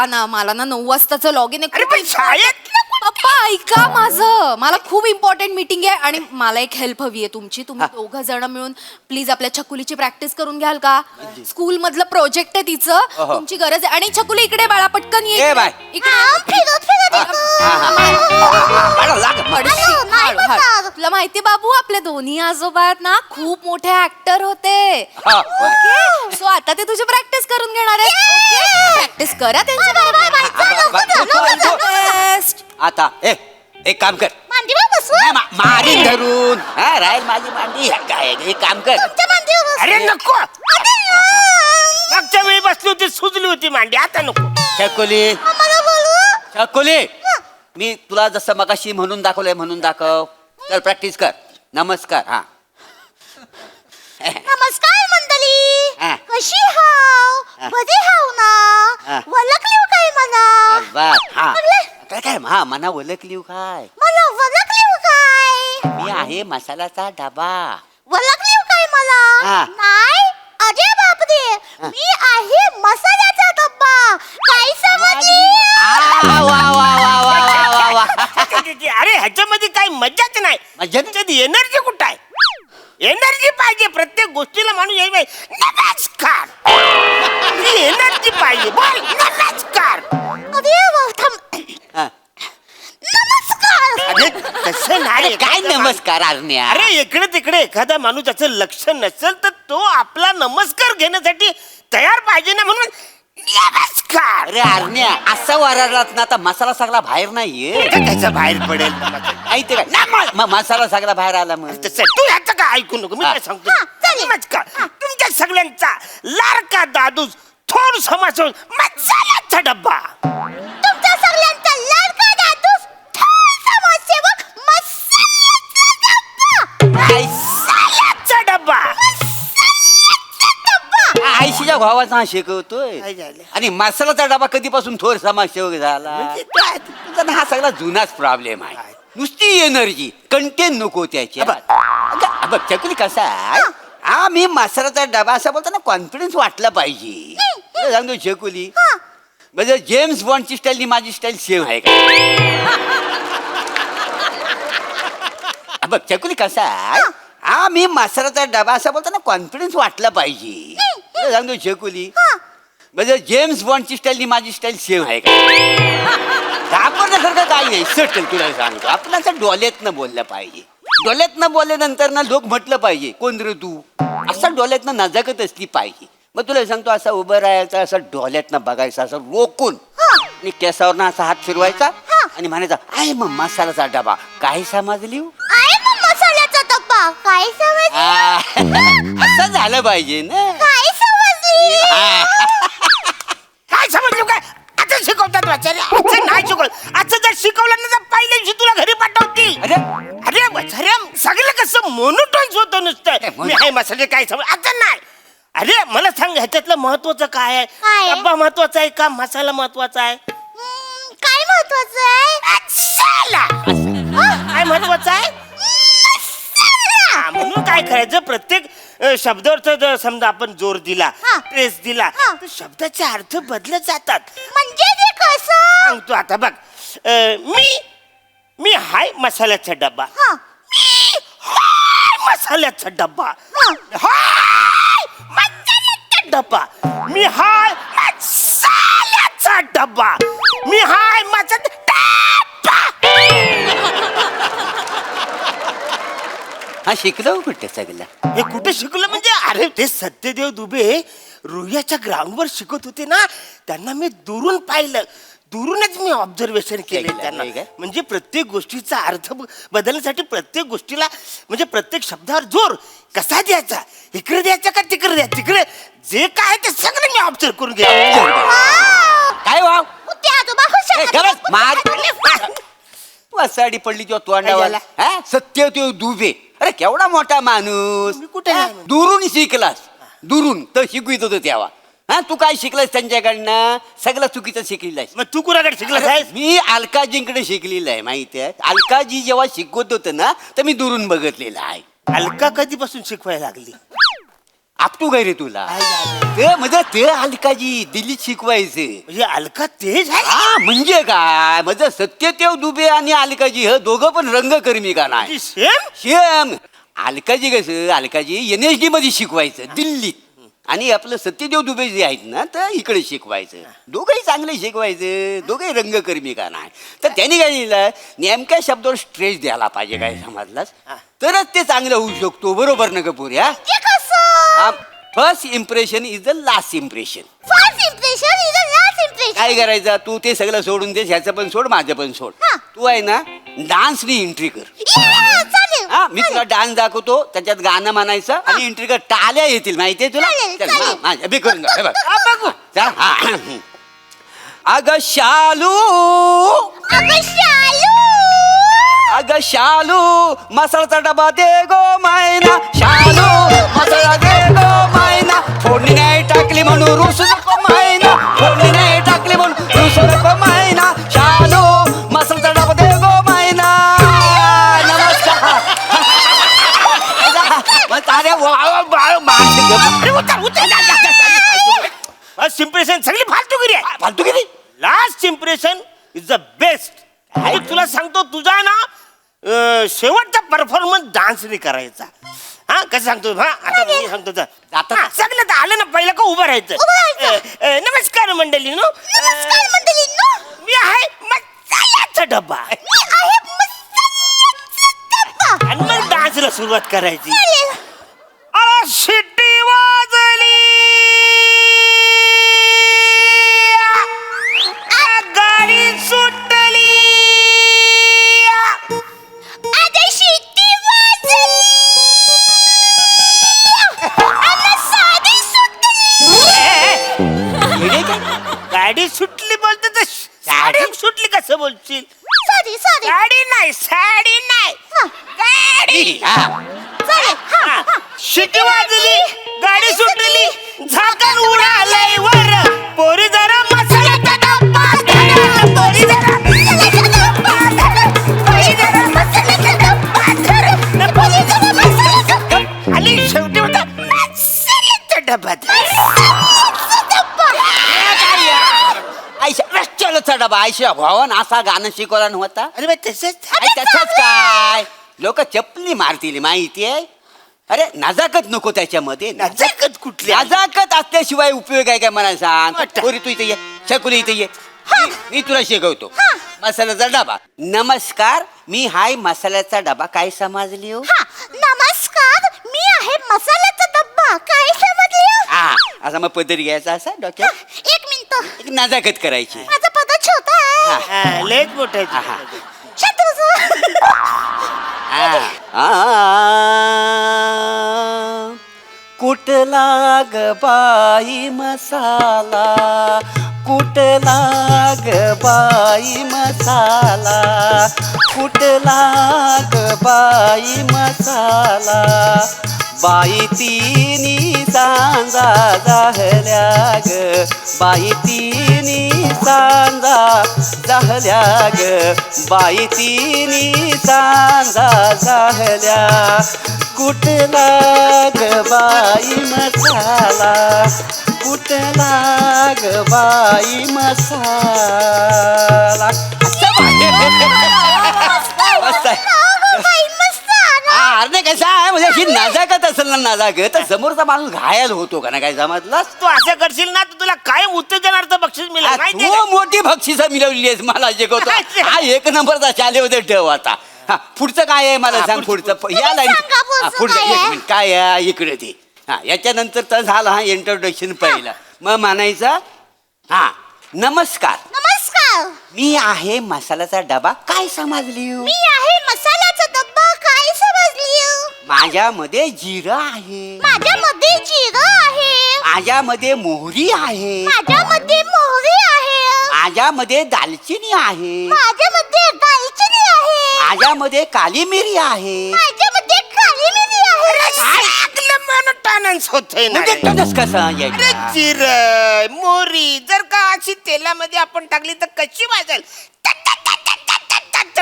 ना मला ना 9 वाजताचं लॉग इन अरे पण शाळेत पप्पा ऐका माझं. मला खूप इम्पॉर्टंट मीटिंग आहे आणि मला एक हेल्प हवी आहे तुमची. तुम्ही 2 जण मिळून प्लीज आपल्या छकुलीची प्रॅक्टिस करून घ्याल का? स्कूल मधलं प्रोजेक्ट आहे तिचं. तुमची गरज आहे. आणि छकुली इकडे बाळा पटकन ये. ए, बाय. इकडे फिरत फिरत येतो. पडशील. नाही हळू, हळू. म्हणणार. तुला माहिती माहिती बाबू आपले दोन्ही आजोबा आहेत ना खूप मोठे ऍक्टर होते. हा. ओके सो आता ते तुझी प्रॅक्टिस करून घेणार आहेत. प्रॅक्टिस करा त्यांच्या बेस्ट. आता एक काम कर मांडीवर बसू नाही, मारी धरून हा राहील माझी मांडी काय एक काम कर तुमच्या मांडीवर बसू. अरे नको मागच्या वेळी बसली होती सुजली होती मांडी आता नको. छकुली आम्हाला बोलू. छकुली मी तुला जसं मगाशी म्हणून दाखवलंय म्हणून दाखव. चल प्रॅक्टिस कर. नमस्कार. हा नमस्कार मंडळी. हा. कशी हाव बरी हाव हा. ना. ओळखली काय मला. बस हा अगले, काय काय हा मना ओळखली काय मला ओळखली काय. मी आहे मसाल्याचा डबा. ओळखली काय मला. हा. नाही अरे बापरे मी आहे मसाल्याचा डब्बा. काय समजली. वा वा वा वा वा वा वा अरे ह्याच्यामध्ये काही मजाच नाही. मज्जा नाही? त्याच्यात एनर्जी कुठं आहे. एनर्जी पाहिजे प्रत्येक गोष्टीला माणूस येईल पाहिजे. नमस्कार एनर्जी पाहिजे. बोल नमस्कार. अरे वा, थांब. हा. नमस्कार. अरे तसं नाही. काय नमस्कार आरण्या. अरे इकडे तिकडे एखादा माणूस त्याचं लक्ष नसेल तर तो आपला नमस्कार घेण्यासाठी तयार पाहिजे ना म्हणून नमस्कार. अरे आरण्या असं वरारलात ना आता मसाला सगळा बाहेर नाहीये. त्याचा बाहेर पडेल. माहिती काय मसाला सगळा बाहेर आला मग. तसं तू ह्याचं काय ऐकू नको. मी काय सांगतो नमस्कार. तुमच्या सगळ्यांचा लाडका दादूस थोर समाजसेवक मसाल्याचा डब्बा. तुमच्या सगळ्यांचा लाडका दादूस थोर समाजसेवक मसाल्याचा डब्बा. मसाल्याचा डब्बा. आयशीच्या भावाचा हा शिकवतोय काय झालं? आणि मसाल्याचा डबा कधीपासून थोर समाजसेवक झाला. म्हणजे काय? तुझा ना हा सगळा जुनाच प्रॉब्लेम आहे. नुसती एनर्जी कंटेन नको त्याच्या. बघ चकुली कसा आहे हा मी मसाल्याचा डबा असं बोलताना कॉन्फिडन्स वाटला पाहिजे. तुला सांगतो चकुली म्हणजे जेम्स बॉन्डची स्टाईल आणि माझी स्टाईल सेम आहे का. बघ चकुली कसा आहे हा मी मसाल्याचा डबा असं बोलताना कॉन्फिडन्स वाटला पाहिजे. तुला सांगतो चकुली म्हणजे जेम्स बॉन्डची स्टाईल आणि माझी स्टाईल सेम आहे का. घाबरण्यासारखं काही नाही. सटल तुला सांगतो आपण असं डोळ्यातनं बोललं पाहिजे. डोळ्यातनं बोलल्यानंतर ना लोक म्हटलं पाहिजे कोण रे तू असं डोळ्यातनं नजाकत असली पाहिजे. मग तुला सांगतो असं उभं राहायचं असं डोळ्यातनं बघायचं असं रोखून आणि केसावरनं असा हात फिरवायचा आणि म्हणायचा आहे मग मसाल्याचा डबा काय समजली. आहे मग मसाल्याचा डब्बा. काय समजली. असं झालं पाहिजे ना. काय समजली. काय समजलं काय आता शिकवतात वाचारे. असं नाही शिकवलं. असं जर शिकवलं ना तर पहिल्या दिवशी तुला घरी पाठवतील. अरे अरे वाचारे सगळं कसं मोनोटोन्स होतं नुसतं. मी हे मसाले काय समज आता नाही. अरे मला सांग ह्याच्यातलं महत्वाचं काय आहे. काय आहे? डब्बा महत्वाचा आहे का मसाला महत्वाचा आहे. काय महत्वाचं आहे. मसाला काय महत्वाचं आहे. हा, म्हणून काय करायचं प्रत्येक शब्दावर जर समजा आपण जोर दिला हा. ट्रेस दिला हा. तर शब्दाचे अर्थ बदलत जातात. म्हणजे ते कसं. सांगतो आता बघ मी हाय मसाल्याचा डब्बा. हा. मी हाय मसाल्याचा डब्बा. हा. हाय मसाल्याचा डब्बा. मी हाय मसाल्याचा डब्बा. मी हाय मसाल्याचा डब्बा. हा शिकलो कुठे सगळं. हे कुठे शिकलं म्हणजे अरे ते सत्यदेव दुबे रुह्याच्या ग्राउंडवर शिकत होते ना त्यांना मी दुरून पाहिलं. दुरूनच मी ऑब्झर्वेशन केले केलं, त्यांना. ठीक आहे. म्हणजे प्रत्येक गोष्टीचा अर्थ बदलण्यासाठी प्रत्येक गोष्टीला म्हणजे प्रत्येक शब्दावर जोर कसा द्यायचा. इकडे द्यायचा का तिकडे द्यायचा. तिकडे जे काय आहे ते सगळं मी ऑब्झर्व करून घ्या. काय वाव ते आजोबा हुशार. मार वासाडी पडली किंवा तोंडावर. झालं? हा? सत्यदेव दुबे अरे केवढा मोठा माणूस. मी कुठे हा? आहे? दुरून शिकलास. दुरून तर शिकवित होतो तेव्हा. हा तू काय शिकलास त्यांच्याकडनं सगळं चुकीचं शिकलेलं मग तू कुणाकडे शिकला आहेस. मी अलकाजींकडे शिकलेलं आहे माहिती आहे. अलकाजी जेव्हा शिकवत होतं ना तर मी दुरून बघितलेलं आहे. अलका कधीपासून शिकवायला लागली. आपटू काय रे तुला. ते म्हणजे ते अलकाजी दिल्लीत शिकवायचे. म्हणजे अलका तेज आहे. हा म्हणजे काय म्हणजे सत्यदेव दुबे आणि अलकाजी हे दोघं पण रंगकर्मी का नाही. सेम शेम अलकाजी कसं अलकाजी NSD मध्ये शिकवायचं दिल्लीत. आणि आपलं सत्यदेव दुबे जे आहेत ना तर इकडे शिकवायचं. दोघंही चांगले शिकवायचे, दोघंही रंगकर्मी का नाही. तर त्यांनी काय लिहिलं, नेमक्या शब्दावर स्ट्रेस द्यायला पाहिजे काय समजलास, तरच ते चांगलं होऊ शकतो. बरोबर ना कपूर? या ते कसं? First impression is the last impression. First impression is the last impression. काय करायचं, तू ते सगळं सोडून दे, ह्याचं पण सोड, माझं पण सोड. हा. तू आहे ना डान्सनी एंट्री कर. चालेल. हा, मी तुला डान्स दाखवतो, त्याच्यात गाणं म्हणायचं आणि एंट्री कर. टाळ्या येतील माहितीये तुला. चालेल, चल, चालेल. माझ्या बी करून जा. हे बघ. चल, हा. अगं शालू, अगं शालू. अगं शालू, मसाल्याचा डबा दे गो मायना. शालू, मसाला दे गो मायना. फोडणी नाही टाकली म्हणून रुसू नको मायना. फोडणी नाही टाकली म्हणून रुसू नको मायना. शालू, मसाल्याचा डबा दे गो मायना. नमस्कार. अरे फर्स्ट इम्प्रेशन सगळी फालतूगिरी आहे. फालतूगिरी. Last impression is the best. तुला सांगतो, तुझा ना शेवटचा परफॉर्मन्स डान्सने करायचा. हा, कसं सांगतो? हा, आता मी सांगतो तर. हा, सगळं तर आलं ना, पहिलं का उभं राहायचं. नमस्कार मंडळी. नमस्कार मंडळींनो. मी आहे मसाल्याचा डब्बा. मी आहे मसाल्याचा डब्बा. आणि मग डान्सला सुरुवात करायची. चालेल. शिट्टी वाजली, गाडी सुटली. आता शिट्टी वाजली आणि साडी सुटली. गाडी सुटली बोलते तर साडी सुटली कसं बोलशील? Sorry sorry. गाडी नाही, साडी नाही, गाडी. चालेल. हा. शिट्टी वाजली, गाडी सुटली, झाकण उडालंय वर. पोरी जरा मसाल्याचा डब्बा धरा. पोरी जरा मसाल्याचा डब्बा धरा. पोरी जरा मसाल्याचा डब्बा धरा. पोरी जरा मसाल्याचा डब्बा. आणि शेवटी होता मसाल्याचा डब्बा धरा. आयशा रस्त्याला डबा. आयशा भावन असा गाणं शिकवला नव्हता. अरे बा, तसंच तसंच काय, लोक चपली मारतील माहितीये. अरे नजाकत नको त्याच्यामध्ये. नजाकत कुठली? नजाकत असल्याशिवाय उपयोग आहे काय मला सांग. वाटतं. पोरी तू इथे ये, शकुली इथे ये. मी तुला शिकवतो मसाल्याचा डबा. नमस्कार, मी हाय मसाल्याचा डबा. काय समजली हो? हा, नमस्कार, मी आहे मसाल्याचा डब्बा. काय समजले? हा, असा मग पदरी घ्यायचा असा डोक्यात. एक मिनिट. एक नजाकत करायची. माझा पद छोटा आहे. लेच मोठं हा. शांत बसा. कुठला ग बाई मसाला, कुठला ग बाई मसाला, कुठला ग बाई मसाला. बाई तिनी सांजा जाहल्या ग, बाई तिनी सांजा जाहल्या ग, बाई तिनी सांजा जाहल्या. कुठला ग बाई मसाला, कुठला ग बाई मसाला. मस्त आहे. अरे कसा आहे म्हणजे अशी नजाकत असेल ना, नजाकत तर समोरचा माणूस घायल होतो का ना. काय समजलास? तू असं करशील ना तर तुला कायम उत्तेजनार्थ बक्षीस मिळेल माहितीये तू का? मोठी बक्षिसं मिळवली आहेस मला शिकवतो. हा एक नंबरचा शालेमध्ये ठेव आता. हा, पुढचं काय आहे मला सांग. पुढचं या लाईन. सांगा पुढचं पुढचं काय एक आहे? मिनिट काय आहे इकडे ते. हा, याच्यानंतर तर झालं हा इंट्रोडक्शन पहिला. मग म्हणायचं हा, नमस्कार, नमस्कार, मी आहे मसाल्याचा डबा. काय समजली हो? मी आहे मसाल्याचा डब्बा. काय समजली? माझ्यामध्ये जिरं आहे, माझ्यामध्ये जिरं आहे, माझ्यामध्ये मोहरी आहे, माझ्यामध्ये मोहरी आहे, माझ्यामध्ये दालचिनी आहे, माझ्यामध्ये दालचिनी आहे, माझ्यामध्ये काली मिरी आहे. माझ्यामध्ये काली मिरी आहे. टानन्स होतंय ना म्हणजे रे. तसंच कसं अरे यायचं? जिरं, मोहरी जर का अशी तेलामध्ये आपण टाकली तर कशी वाजेल?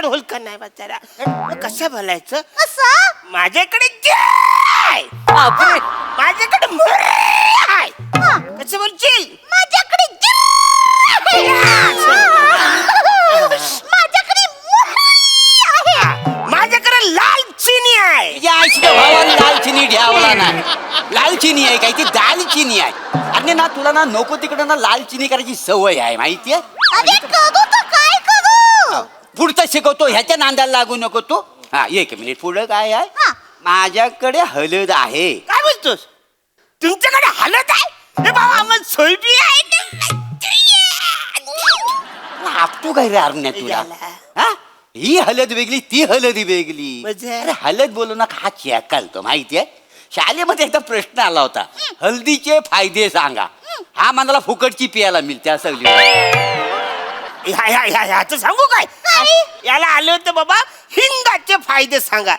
होल का नाही बाजारा? मग कसं बोलायचं? असं माझ्याकडे जिरं आहे, बापरे. माझ्याकडे मोहरी आहे. कसं बोलशील? माझ्याकडे जिरं आहे. माझ्याकडे मोहरी आहे. माझ्याकडे लाल चिनी आहे. या आईच्या भावाला दालचिनी घ्यावला नाही. लाल चिनी आहे काय ती दाल चिनी आहे आणि ना तुला ना नको तिकडं ना लाल चिनी करायची सवय आहे माहितीये अरे करू तर काय करू पुढचं शिकवतो ह्याच्या नांदाला लागू नको तू हा एक मिनिट पुढं काय आहे हा. माझ्याकडे हळद आहे काय बोलतोस तुमच्याकडे हलत आहे हे बाबा आम्हाला सोयबी आहे आपतो काय रे अरण्या तुला हा ही हळद वेगळी ती हळद वेगळी म्हणजे? अरे हळद बोलू ना हा चेकालतो माहितीये शाळेमध्ये एकदा प्रश्न आला होता हल्दीचे फायदे सांगा हा मनाला फुकटची पियाला मिळते असं लिहिलं. ह्याचं सांगू काय याला आले होते बाबा हिंगाचे फायदे सांगा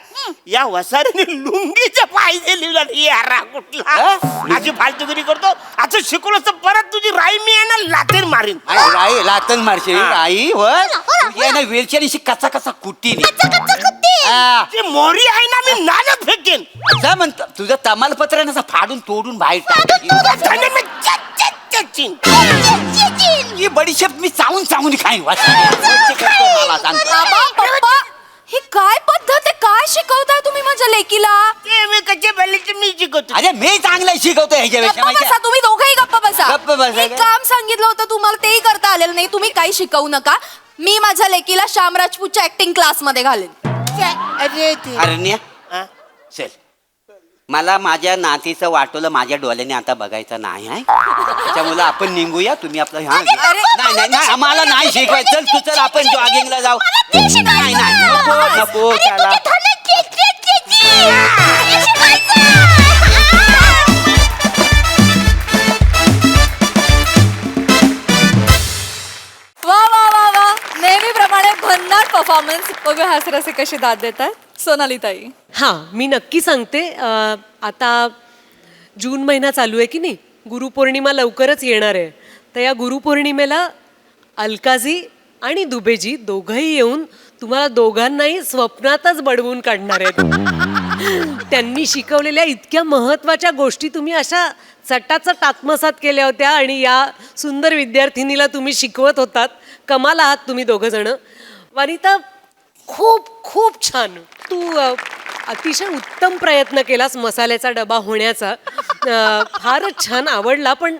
या वसारीने लुंगीचे फायदे लिहिला यारा कुठला अशी फालतुगिरी करतो असं शिकवलं तर परत तुझी राई मी आहे ना लातेर मारीन आई लातन मारशे आई ना वेलच्याशी कचा कचा कुट्टीने हा. ती मोरी आहे ना मी नालं फेकेन असं म्हणतो तुझं तमालपत्र ना असं फाडून तोडून बाहेर टाक त्याने मी चच्चीन. ही बडीशेप मी चावून चावून खाईन मला सांगतो बाबा पप्पा ही काय पद्धत आहे काय शिकवताय तुम्ही माझ्या लेकीला ते मी कच्चे पल्लीचे मी शिकवतो अरे मी चांगलं शिकवतो ह्याच्यापेक्षा गप्पा बसा तुम्ही दोघेही गप्पा बसा गप्प बसा मी का? काम सांगितलं होतं तुम्हाला तेही करता आलेलं नाही तुम्ही काही शिकवू नका मी माझ्या लेकीला श्याम राजपूतच्या ऍक्टिंग क्लास मध्ये घालेन अरे ते अरण्या हा? चल मला माझ्या नातीचं वाटोलं माझ्या डोळ्याने आता बघायचं नाही आहे त्याच्यामुळे आपण निघूया तुम्ही आपलं हा नाही नाही नाही आम्हाला नाही शिकवायचं चल तू चल आपण जॉगिंगला जाऊ नाही नाही नको नको त्याला वा वा वा वा नेहमीप्रमाणे भन्नाट परफॉर्मन्स बघूया हास्यरसे कशी दाद देतात सोनाली ताई हां मी नक्की सांगते आता जून महिना चालू आहे की नाही गुरुपौर्णिमा लवकरच येणार आहे तर या गुरुपौर्णिमेला अलकाजी आणि दुबेजी दोघंही येऊन तुम्हाला दोघांनाही स्वप्नातच बडवून काढणार आहेत त्यांनी शिकवलेल्या इतक्या महत्त्वाच्या गोष्टी तुम्ही अशा चटाचट आत्मसात केल्या होत्या आणि या सुंदर विद्यार्थिनीला तुम्ही शिकवत होतात कमाल आहात तुम्ही दोघं जण वनिता खूप खूप छान तू अतिशय उत्तम प्रयत्न केलास मसाल्याचा डबा होण्याचा फारच छान आवडला पण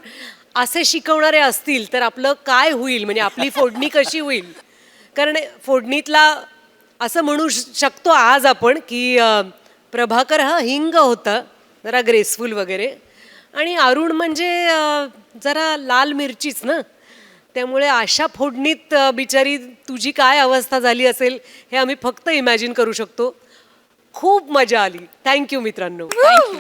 असे शिकवणारे असतील तर आपलं काय होईल म्हणजे आपली फोडणी कशी होईल कारण फोडणीतला असं म्हणू शकतो आज आपण की प्रभाकर हा हिंग होता जरा ग्रेसफुल वगैरे आणि अरुण म्हणजे जरा लाल मिरचीच ना त्यामुळे अशा फोडणीत बिचारी तुझी काय अवस्था झाली असेल हे आम्ही फक्त इमॅजिन करू शकतो खूप मजा आली थँक्यू मित्रांनो थँक्यू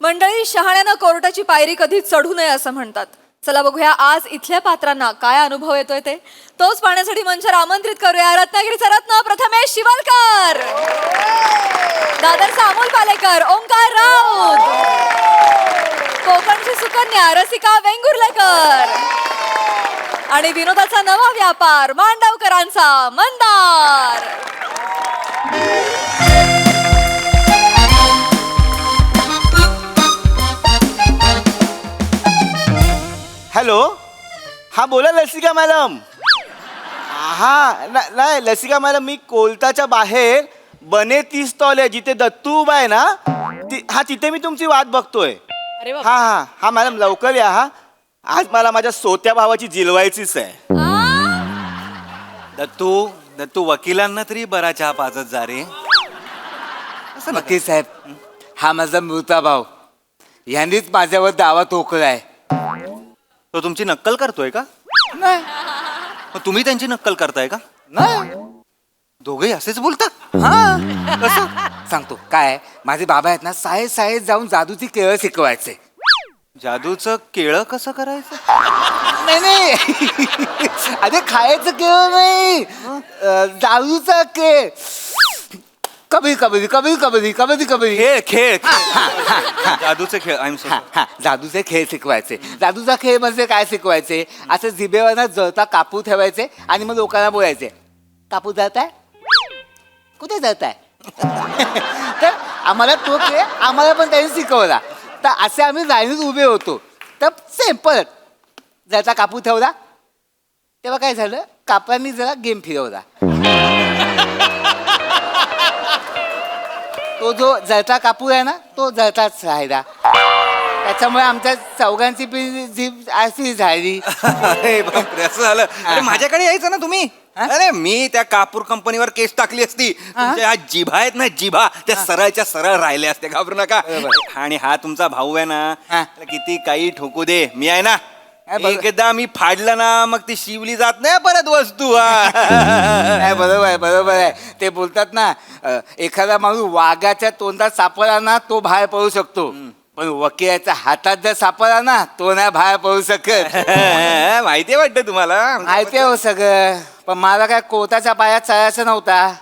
मंडळी शहाण्यानं कोर्टाची पायरी कधी चढू नये असं म्हणतात चला बघूया आज इथल्या पात्रांना काय अनुभव येतोय ते तोच पाहण्यासाठी मंचावर आमंत्रित करूया रत्नागिरीचा रत्न प्रथमेश शिवलकर दादरचा अमोल पालेकर ओंकार राऊत कोकणची सुकन्या रसिका वेंगुर्लेकर आणि विनोदाचा नवा व्यापार मांडवकरांचा मंदार हॅलो हा बोला लसिका मॅडम हा नाही लसिका मॅडम मी कोलताच्या बाहेर बने ती स्टॉल आहे जिथे दत्तू उभा आहे ना हा तिथे मी तुमची वाट बघतोय अरे वा हा हा हा मॅडम लवकर या हा आज मला माझ्या सोत्या भावाची जिलवायचीच आहे दत्तू वकिलांना तरी बरा चहा पाजत जा रे वकील साहेब हा माझा मृता भाऊ यांनीच माझ्यावर दावा ठोकलाय तो तुमची नक्कल करतोय का नाही मग तुम्ही त्यांची नक्कल करताय का नाही दोघेही असेच बोलतात हा कसं सांगतो काय माझे बाबा आहेत ना शाळेत जाऊन जादूची केळ शिकवायचे जादूचं केळं कसं करायचं नाही अरे खायचं केळ नाही जादूचा केळ कबड्डी कबड्डी कबड्डी कबड्डी कबड्डी कबड्डी खेळ खेळ जादूचे खेळ आय एम जादूचे खेळ शिकवायचे जादूचा खेळ म्हणजे काय शिकवायचे असं जिभेवर ना जळता कापू ठेवायचे आणि मग लोकांना बोलायचे कापू जाताय कुठे जाताय तर आम्हाला तो खेळ आम्हाला पण त्यांनी शिकवला तर असे आम्ही लाईनीत उभे होतो तर सेम परत जळता कापू ठेवला तेव्हा काय झालं कापडांनी जरा गेम फिरवला तो जो जळता कापूर आहे ना तो जळताच राहिला. त्याच्यामुळे आमच्या चौघांची जीभ अशी झाली. अरे बापरे, असं झालं. अरे माझ्याकडे यायचं ना तुम्ही. अरे मी त्या कापूर कंपनीवर केस टाकली असती. तुमच्या ह्या जिभा आहेत ना, जिभा त्या सरळच्या सरळ राहिल्या असत्या. घाबरू नका. आणि हा तुमचा भाऊ आहे ना, त्याला किती काही ठोकू दे, मी आहे ना, एकदा मी फाडलं ना मग ती शिवली जात नाही परत वस्तू. नाही, बरोबर आहे, बरोबर आहे. ते बोलतात ना, एखादा माणूस वाघाच्या तोंडात सापडला ना तो बाहेर पडू शकतो, पण वकिलाच्या हातात जर सापडला ना तो नाही बाहेर पडू शकत. माहिती वाटतं तुम्हाला. माहिती आहे हो सगळं, पण मला काय कोर्टाच्या पायात चालायचं नव्हता.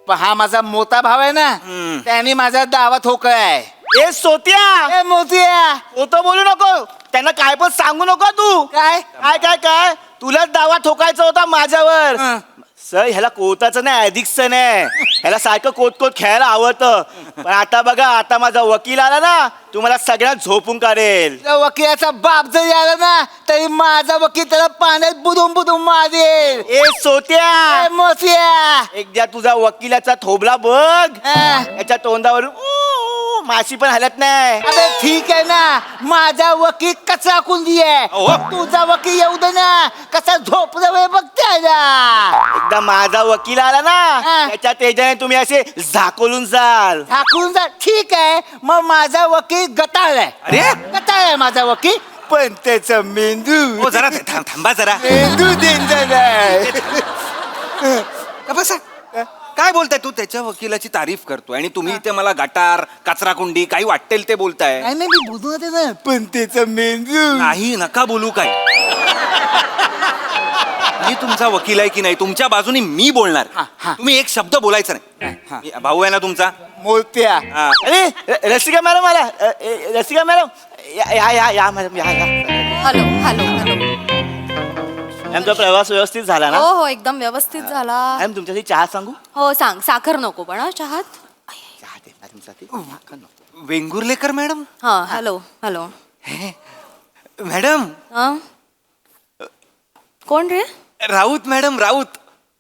पण हा माझा मोठा भाव आहे ना, त्याने माझा दावा ठोकलाय. ए सोत्या, ए मोतिया, होतं बोलू नको, त्यांना काय पण सांगू नको तू. काय काय काय काय तुलाच दावा ठोकायचा होता माझ्यावर. सर ह्याला कोताचं नाही, ॲडिक्शन आहे. ह्याला सारखं कोत कोत खेळायला आवडतं. पण आता बघा, आता माझा वकील आला ना, तुम्हाला सगळ्यात झोपून काढेल. त्या वकिलाचा बाप जरी आला ना तरी माझा वकील त्याला पाण्यात बुडून बुडून मारेल. ए सोत्या, ए मोतिया, एकदा तुझा वकिलाचा थोबला बघ, याच्या तोंडावर माशी पण हलत नाही. अबे ठीक आहे ना, माझा वकील कचरा कुंडी आहे. तुझा वकील येऊ दे ना, कसा झोपला वेळ बघते. एकदा माझा वकील आला ना, त्याच्या तेजाने तुम्ही असे झाकोलून जाल. झाकून जा. ठीक आहे, मग माझा वकील गटाळ आहे. अरे गटाळ आहे माझा वकील, पण त्याचा मेंदू हो जरा थांबा जरा. मेंदू डेंजर आहे. बसा. काय बोलताय तू? त्याच्या वकिलाची तारीफ करतोय आणि तुम्ही इथे मला गटार, कचरा कुंडी काही वाटेल ते बोलताय. नाही नाही, मी बोलू दे ना, पण त्याचा मेंदू. नाही, नका बोलू. काय मी तुमचा वकील आहे की नाही, तुमच्या बाजूने मी बोलणार. तुम्ही एक शब्द बोलायचा नाही. भाऊ आहे ना तुमचा मोत्या. हा. अरे रसिका मॅडम आला. रसिका मॅडम या या या या मॅडम या या. Hello hello hello. आमचा प्रवास व्यवस्थित झाला ना? हो हो, एकदम व्यवस्थित झाला. मॅडम तुमच्यासाठी चहा सांगू? हो सांग. साखर नको पण हा चहात. चहा दे मॅडमसाठी. वेंगुर्लेकर मॅडम. हा हॅलो हॅलो. मॅडम हा कोण रे? राऊत मॅडम, राऊत.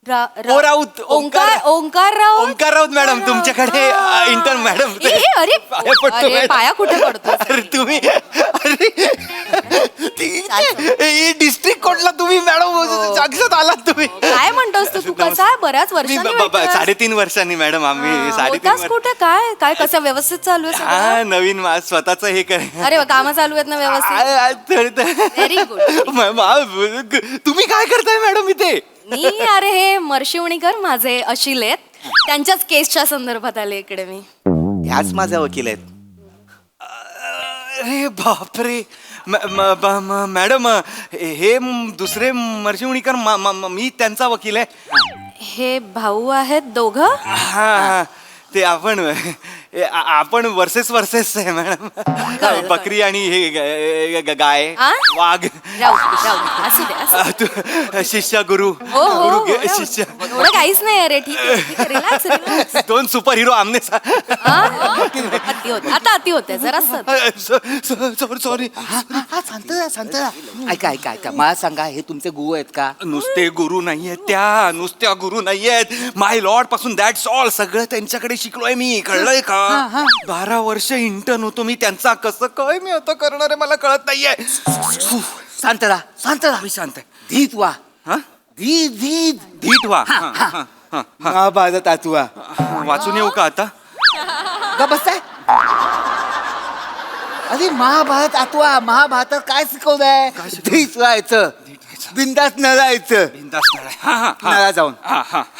रा- राऊत. ओंकार ओंकार राव. ओंकार राऊत मॅडम तुमच्याकडे इंटर्न मॅडम. अरे पाया पडतो अरे, मॅडम. पाया कुठे पडतो? अरे तुम्ही डिस्ट्रिक्ट कोर्टला तुम्ही मॅडम जागसात आलात तुम्ही. काय म्हणतोस तू कसा आहे? बऱ्याच वर्षांनी भेटतोय. 3.5 वर्षांनी मॅडम आम्ही. 3.5 होतास कुठे? काय काय कसं व्यवस्थित चालू आहे सगळं? हा नवीन स्वतःच हे कर. अरे काम चालू आहेत ना व्यवस्थित? Very good. तुम्ही काय करताय मॅडम इथे? मी अरे हे मर्शिवणीकर माझे अशिल आहेत, त्यांच्याच केसच्या संदर्भात आले इकडे मी. ह्याच माझा वकील आहेत. अरे बापरे. मॅडम हे दुसरे मर्शिवणीकर, मी त्यांचा वकील आहे. हे भाऊ आहेत दोघं? हा ते आपण वर्सेस आहे मॅडम. बकरी आणि हे गाय, आ? वाघ. राहू राहू असू दे असू दे. तू शिष्य गुरु. हो हो गुरु हो, शिष्य. एवढं काहीच नाही अरे. ठीक आहे ठीक आहे. Relax relax. 2 सुपर हिरो आमने अति होते आता, अति होते जरा. सॉरी. शांत राहा. ऐका ऐका ऐका, मला सांगा, हे तुमचे गुरु आहेत का? नुसते गुरु नाहीयेत त्या, नुसत्या गुरु नाहीयेत. माय लॉर्ड पासून दॅट्स ऑल. सगळं त्यांच्याकडे शिकलोय मी, कळलंय का? 12 वर्ष इंटर्न होतो मी त्यांचा. कसं काय मी आता करणार आहे मला कळत नाहीये. शांत राहा, शांत राहा. मी शांत आहे. धीट व्हा. हा? धीट व्हा. महाभारत आतवा. वाचून येऊ का आता? का बसताय? अरे महाभारत आतवा. महाभारतात काय शिकवलंय? धीट व्हायचं, बिंदास नळायचं. नळा जाऊन,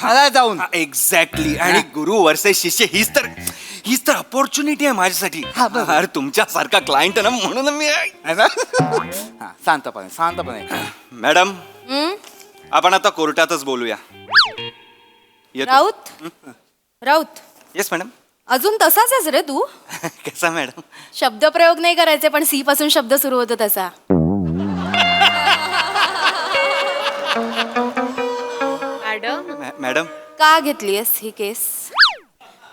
नळा जाऊन. एक्झॅक्टली. आणि गुरु वर्सेस शिष्य हीच तर अपॉर्च्युनिटी आहे माझ्यासाठी. अरे तुमच्यासारखा क्लायंट आहे ना, म्हणून मी शांतपणे शांतपणे. मॅडम आपण आता कोर्टातच बोलूया. राऊत राऊत. Yes madam. अजून तसाच आहेस रे तू. कसा मॅडम? शब्दप्रयोग नाही करायचे, पण सी पासून शब्द सुरू होतो तसा. मॅडम का घेतलीयस ही केस?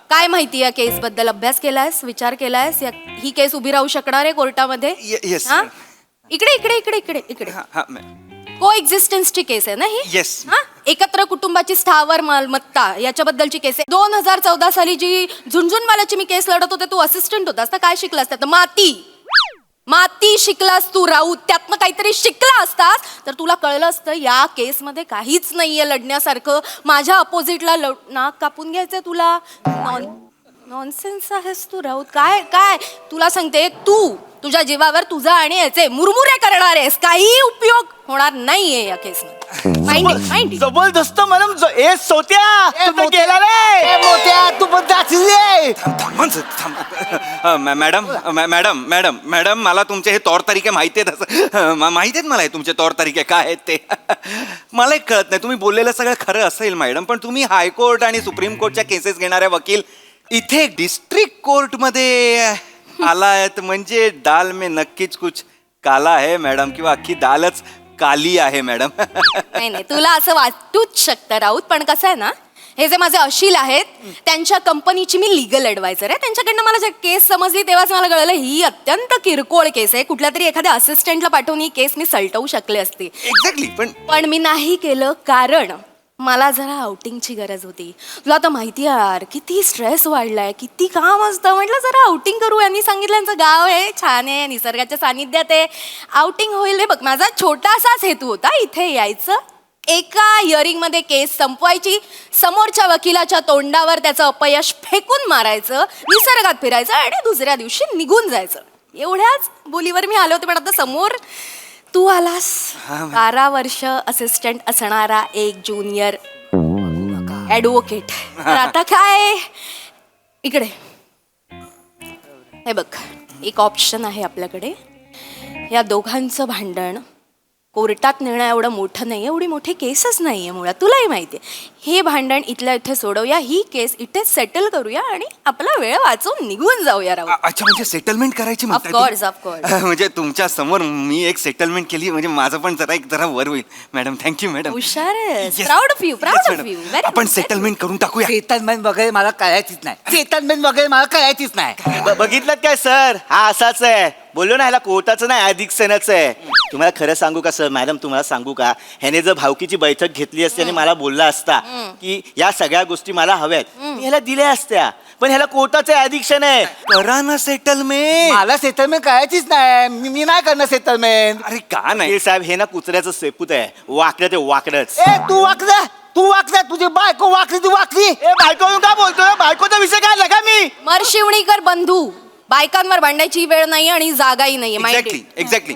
काय माहिती या केस बद्दल? अभ्यास केलायस, विचार केलायस? ही केस उभी राहू शकणार आहे कोर्टामध्ये? येस. हा? इकडे इकडे इकडे इकडे इकडे. को एक्झिस्टन्सची केस आहे ना ही? येस. हा एकत्र कुटुंबाची स्थावर मालमत्ता याच्याबद्दलची केस आहे. 2014 साली जी झुंझुनवाल्याची मी केस लढत होते, तू असिस्टंट होतास ना, काय शिकलास त्यात? माती शिकलास तू राऊत. त्यातनं काहीतरी शिकला असतास तर तुला कळलं असतं या केसमध्ये काहीच नाहीये लढण्यासारखं. माझ्या अपोजिटला नाक कापून घ्यायचंय तुला. नॉनसेन्स आहेस तू राऊत. काय काय तुला सांगते, तू तुझ्या जीवावर तुझा आणि याचे मुरमुरे करणार आहेस. काही उपयोग होणार नाहीये या केसमध्ये. जबरदस्त मॅडम ए सोत्या तू गेला रे मोत्या तू पण दाखले. मॅडम मला तुमचे हे तौर तरीके माहिती आहेत. माहिती आहेत मला हे तुमचे तौर तरीके काय आहेत ते. मला एक कळत नाही, तुम्ही बोललेलं सगळं खरं असेल मॅडम, पण तुम्ही हायकोर्ट आणि सुप्रीम कोर्टच्या केसेस घेणाऱ्या वकील इथे डिस्ट्रिक्ट कोर्टमध्ये आलायत म्हणजे दाल में नक्कीच कुछ काला आहे मॅडम, किंवा अख्खी दालच काली आहे मॅडम. नाही तुला असं वाटूच शकतं राऊत, पण कसं आहे ना, हे जे माझे अशील आहेत त्यांच्या कंपनीची मी लिगल ॲडवायझर आहे. त्यांच्याकडनं मला जे केस समजली तेव्हाच मला कळलं ही अत्यंत किरकोळ केस आहे. कुठल्या तरी एखाद्या असिस्टंटला पाठवून ही केस मी सलटवू शकले असते. एक्झॅक्टली. पण मी नाही केलं कारण मला जरा आउटिंगची गरज होती. तुला आता माहिती आहे यार, किती स्ट्रेस वाढलाय, किती काम असतं. म्हटलं जरा आउटिंग करू. यांनी सांगितलं यांचं गाव आहे, छान आहे, निसर्गाच्या सानिध्यात आहे, आउटिंग होईल. हे बघ, माझा छोटासाच हेतू होता इथे यायचं, एका हिअरिंगमध्ये केस संपवायची, समोरच्या वकिलाच्या तोंडावर त्याचं अपयश फेकून मारायचं, निसर्गात फिरायचं आणि दुसऱ्या दिवशी निघून जायचं. एवढ्याच बोलीवर मी आले होते. पण आता समोर तू आलास, 12 वर्ष असिस्टंट असणारा एक ज्युनियर ॲडव्होकेट. तर आता काय, इकडे हे बघ, एक ऑप्शन आहे आपल्याकडे. या दोघांचं भांडण कोर्टात नेणं एवढं मोठं नाही, एवढी मोठी केसच नाही आहे मुळात, तुलाही माहिती आहे. हे भांडण इथल्या इथे सोडवूया, ही केस इथेच सेटल करूया आणि आपला वेळ वाचून निघून जाऊया. राहू. अच्छा, म्हणजे सेटलमेंट करायची म्हणताय ऑफकोर्स तुम्ही? ऑफकोर्स. म्हणजे तुमच्या समोर मी एक सेटलमेंट केली म्हणजे माझं पण जरा वर होईल मॅडम. Thank you madam. हुशार आहेस. Yes. Proud of you, Yes, proud of madam. You. आपण सेटलमेंट करून टाकूया. सेटलमेंट वगैरे मला करायचीच नाही. सेटलमेंट वगैरे मला करायचीच नाही. बघितलं काय सर, हा असाच आहे. बोललो ना ह्याला कोर्टाचं नाही अधिक सेनाचं आहे. तुम्हाला खरं सांगू का सर, मॅडम तुम्हाला सांगू का, ह्याने जर भावकीची बैठक घेतली असती आणि मला बोलला असता की या सगळ्या गोष्टी मला हव्यात, मी ह्याला दिल्या असत्या. पण ह्याला कोर्टाचं ॲडिक्शन आहे. करा ना सेटलमेंट. मला सेटलमेंट करायचीच नाही. मी नाही करणार सेटलमेंट. अरे का नाही हे साहेब, हे ना कुत्र्याचं सेपूत आहे. वाकडं ते वाकडच. ए तू वाकला तुझी बायको वाकली, ती वाकली. ए बायको का बोलतोय? बायकोचा विषय काय लगा मी? मरशिवणीकर बंधू, बायकांवर भांडायची वेळ नाही आणि जागाही नाहीये. एक्झॅक्टली.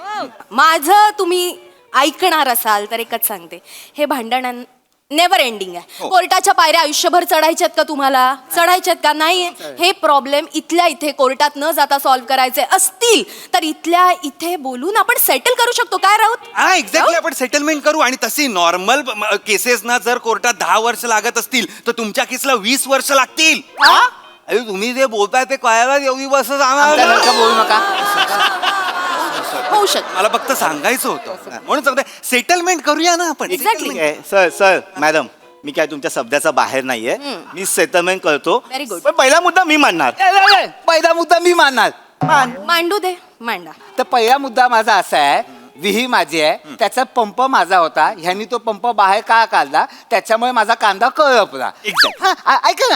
माझं तुम्ही ऐकणार असाल तर एकच सांगते, हे भांडण नेव्हर एंडिंग आहे. कोर्टाच्या पायऱ्या आयुष्यभर चढायच्यात का तुम्हाला? चढायच्यात का? नाही. हे प्रॉब्लेम इथल्या इथे कोर्टात न जाता सॉल्व्ह करायचे असतील तर इथल्या इथे बोलून आपण सेटल करू शकतो. काय राऊत? हा एक्झॅक्टली, आपण सेटलमेंट करू. आणि तशी नॉर्मल केसेस ना जर कोर्टात 10 वर्ष लागत असतील तर तुमच्या केसला 20 वर्ष लागतील. अरे तुम्ही जे बोलताय ते कळायला एवढी वर्ष जाणार. बोलू नका. होऊ शकतं. मला फक्त सांगायचं होतं म्हणून सांगते, सेटलमेंट करूया ना आपण. एक्झॅक्टली. सर मॅडम, मी काय तुमच्या शब्दाचा बाहेर नाहीये. मी सेटलमेंट करतो. Very good. पण पहिला मुद्दा मी मानणार. पहिला मुद्दा मी मानणार. मांडू दे, मांडा. तर पहिला मुद्दा माझा असा आहे, विहीर माझी आहे, त्याचा पंप माझा होता, ह्यांनी तो पंप बाहेर का काढला, त्याच्यामुळे माझा कांदा कळपला.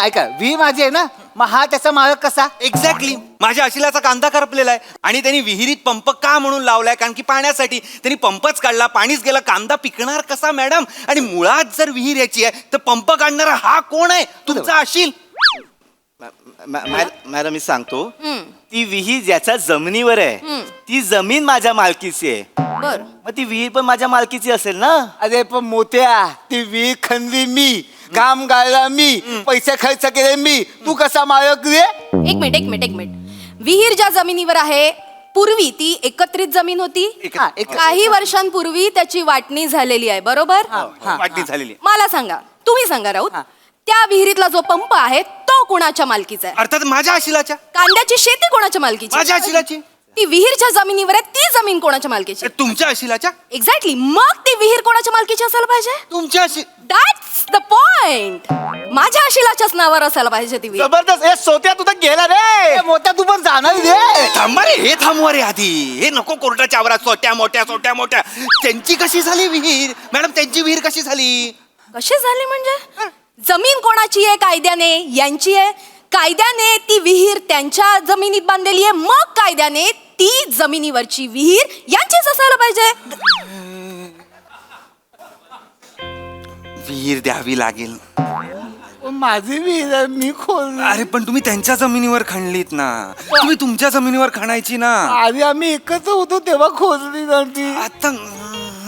ऐका, विहीर माझी आहे ना, मग हा त्याचा मालक कसा? एक्झॅक्टली. माझ्या अशिलाचा कांदा करपलेला आहे आणि त्यांनी विहिरीत पंप का म्हणून लावलाय? कारण की पाण्यासाठी. त्यांनी पंपच काढला, पाणीच गेलं, कांदा पिकणार कसा मॅडम? आणि मुळात जर विहीर याची आहे तर पंप काढणारा हा कोण आहे? तुमचा अशिल. मॅडम मी सांगतो, ती विहीर ज्याच्या जमिनीवर आहे ती जमीन माझ्या मालकीची आहे. बर. मग ती विहीर पण माझ्या मालकीची असेल ना? अरे पण मोठ्या, ती विहीर खणली मी, काम गाळला मी, पैसे खर्च केले मी, तू कसा मालक रे? एक मिनिट. विहीर ज्या जमिनीवर आहे पूर्वी ती एकत्रित जमीन होती. काही वर्षांपूर्वी त्याची वाटणी झालेली आहे, बरोबर? वाटणी झालेली. मला सांगा, तुम्ही सांगा राऊत, त्या विहिरीतला जो पंप आहे तो कोणाच्या मालकीचा आहे? अर्थात माझ्या अशिलाच्या. कांद्याची शेती कोणाच्या मालकीची? माझ्या अशिलाची. ती विहीरच्या जमिनीवर आहे, ती जमीन कोणाच्या मालकीची? तुमच्या अशिलाच्या. एक्झॅक्टली. मग ती विहीर कोणाच्या मालकीची असायला पाहिजे? तुमच्या अशी. That's the point. माझ्या अशिलाच्याच नावावर असायला पाहिजे ती विहीर. जबरदस्त. ए सोत्या, तू तर गेला रे. मोठ्या तू पण जाणार रे. थांबा रे, हे थांबवा रे आधी. हे नको कोर्टाच्या आवारात सोट्या मोठ्या. त्यांची कशी झाली विहीर मॅडम? त्यांची विहीर कशी झाली? कशी झाली म्हणजे जमीन कोणाची आहे कायद्याने यांची आहे कायद्याने ती विहीर त्यांच्या जमिनीत बांधलेली आहे मग कायद्याने ती जमिनीवरची विहीर यांचीच असायला पाहिजे. विहीर द्यावी लागेल. माझी विहीर आहे, मी खोल. अरे पण तुम्ही त्यांच्या जमिनीवर खणलीत ना, तुम्ही तुमच्या जमिनीवर खणायची ना. आधी आम्ही एकत्र होतो तेव्हा खोदली नव्हती. आता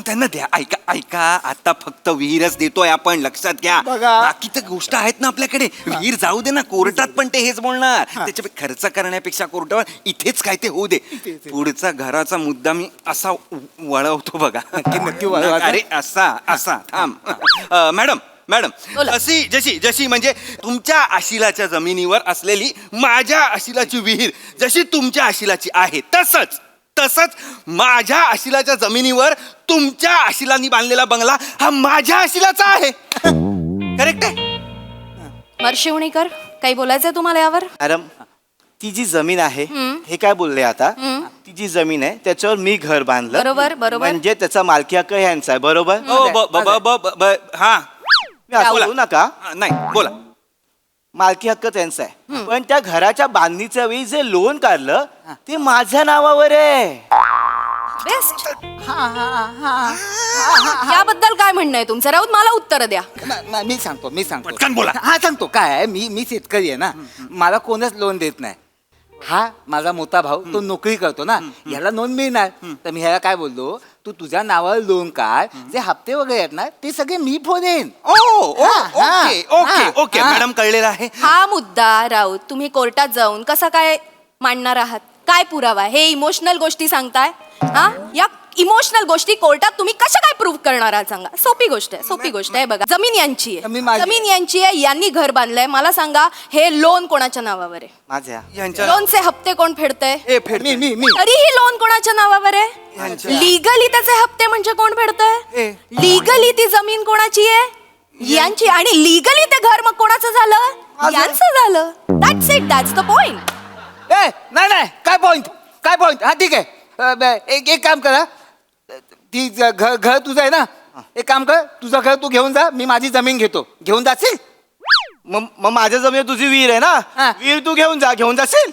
त्यांना द्या. ऐका ऐका, आता फक्त विहीरच देतोय आपण, लक्षात घ्या. बघा. बाकी तर गोष्ट आहेत ना आपल्याकडे. विहीर जाऊ दे ना, कोर्टात पण ते हेच बोलणार. त्याच्या खर्च करण्यापेक्षा कोर्टावर इथेच काय ते होऊ दे. पुढचा घराचा मुद्दा मी असा वळवतो बघा. नक्की वळवा. अरे असा असा थांब. मॅडम मॅडम, बोला. अशी जशी जशी म्हणजे तुमच्या आशिलाच्या जमिनीवर असलेली माझ्या आशिलाची विहीर जशी तुमच्या आशिलाची आहे, तसंच तसंच माझ्या आशिलाच्या जमिनीवर तुमच्या आशिलांनी बांधलेला बंगला हा माझ्या आशिलाचा आहे. करेक्ट आहे. मर्शिवणीकर काही बोलायचंय तुम्हाला यावर? मॅडम, ती जी जमीन आहे हे काय बोलले आता, ती जी जमीन आहे त्याच्यावर मी घर बांधलं. बरोबर, बरोबर. म्हणजे त्याचा मालकी हक्क ह्यांचा आहे. बरोबर. हा मी असं बोलू नका. नाही बोला. मालकी हक्क त्यांचा आहे, पण त्या घराच्या बांधणीच्या वेळी जे लोन काढलं ते माझ्या नावावर आहे. बेस्ट. याबद्दल काय म्हणणं आहे तुमचं राऊत? मला उत्तर द्या. मी सांगतो पटकन बोला. हा सांगतो. काय आहे, मी शेतकरी आहे ना, मला कोणच लोन देत नाही. हा माझा मोठा भाऊ तो नोकरी करतो ना, याला लोन मिळणार. तर मी ह्याला काय बोललो, तू तुझ्या नावावर लोन काढ, जे हप्ते वगैरे आहेत ना ते सगळे मी फोडेन. ओके ओके ओके मॅडम, कळलेलं आहे. हा मुद्दा राऊत तुम्ही कोर्टात जाऊन कसा काय मांडणार आहात? काय पुरावा? हे इमोशनल गोष्टी सांगताय. हा, या इमोशनल गोष्टी कोर्टात तुम्ही कशा काय प्रूव्ह करणार आहात सांगा. सोपी गोष्ट आहे, सोपी गोष्ट आहे. बघा, जमीन यांची आहे, जमीन माझी. जमीन यांची आहे, यांनी घर बांधलंय. मला सांगा, हे लोन कोणाच्या नावावर आहे? माझ्या. यांच्या लोनचे हप्ते कोण फेडतंय? मी तरीही लोन कोणाच्या नावावर आहे? लिगली त्याचे हप्ते म्हणजे कोण फेडतंय? लिगली ती जमीन कोणाची आहे? यांची. आणि लिगली ते घर मग कोणाचं झालं? यांचं झालं. That's it, that's the point. नाही काय पॉइंट. हा ठीक आहे. एक काम करा, ती घर तुझं आहे ना, एक काम कर, तुझं घर तू घेऊन जा, मी माझी जमीन घेतो. घेऊन जाशील? मग माझ्या जमिनीत तुझी विहीर आहे ना, हा. विहीर तू घेऊन जाशील?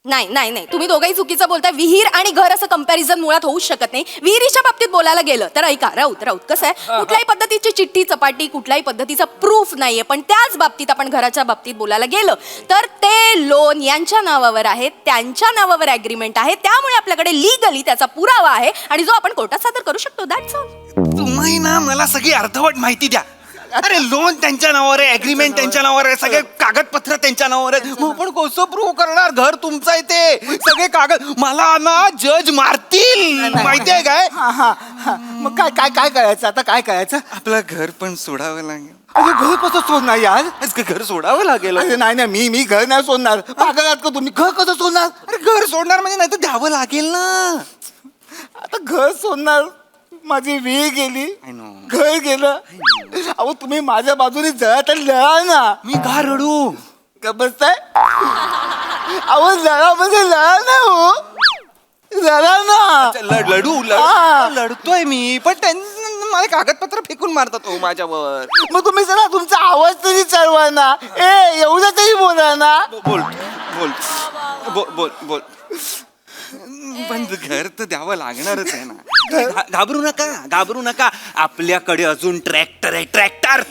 नाही नाही नाही, तुम्ही दोघंही चुकीचं बोलताय. विहीर आणि घर असं कंपॅरिझन मुळात होऊच शकत नाही. विहिरीच्या बाबतीत बोलायला गेलं तर ऐका राऊत कसं आहे, कुठल्याही पद्धतीची चिठ्ठी चपाटी, कुठल्याही पद्धतीचा प्रूफ नाहीये. पण त्याच बाबतीत आपण घराच्या बाबतीत बोलायला गेलं तर ते लोन यांच्या नावावर आहे, त्यांच्या नावावर ऍग्रीमेंट आहे. त्यामुळे आपल्याकडे लिगली त्याचा पुरावा आहे आणि जो आपण कोर्टात सादर करू शकतो. That's all. तुम्ही ना मला सगळी अर्धवट माहिती द्या. अरे लोन त्यांच्या नावावर आहे, अग्रीमेंट त्यांच्या नावावर आहे, सगळे कागदपत्र त्यांच्या नावावर आहेत. मग पण कसं प्रूव्ह करणार? घर तुमचं आहे ते सगळे कागद. मला ना जज मारतील, माहितीये काय? मग काय करायचं आता? काय करायचं? आपलं घर पण सोडावं लागेल. अरे घर कसं सोडणार यार? घर सोडावं लागेल. अरे नाही मी घर नाही सोडणार. पागल आहात का तुम्ही? घर कसं सोडणार? अरे घर सोडणार म्हणजे नाही तर द्यावं लागेल ना. आता घर सोडणार, माझी विहीर गेली, I know. घर गेलं. अहो तुम्ही माझ्या बाजूने जरा तर लढा ना. मी का रडू? का बसताय? अहो लढा म्हणजे लढा ना, हो लढा ना. लढतोय मी, पण त्यांनी मला कागदपत्र फेकून मारतात हो माझ्यावर. मग तुम्ही जरा तुमचा आवाज तरी चढवा ना. एवढं तरी बोला ना. बोल बोल बोल बोल बोल. पण घर तर द्यावं लागणारच आहे ना. घाबरू नका. आपल्याकडे अजून ट्रॅक्टर आहे, ट्रॅक्टर.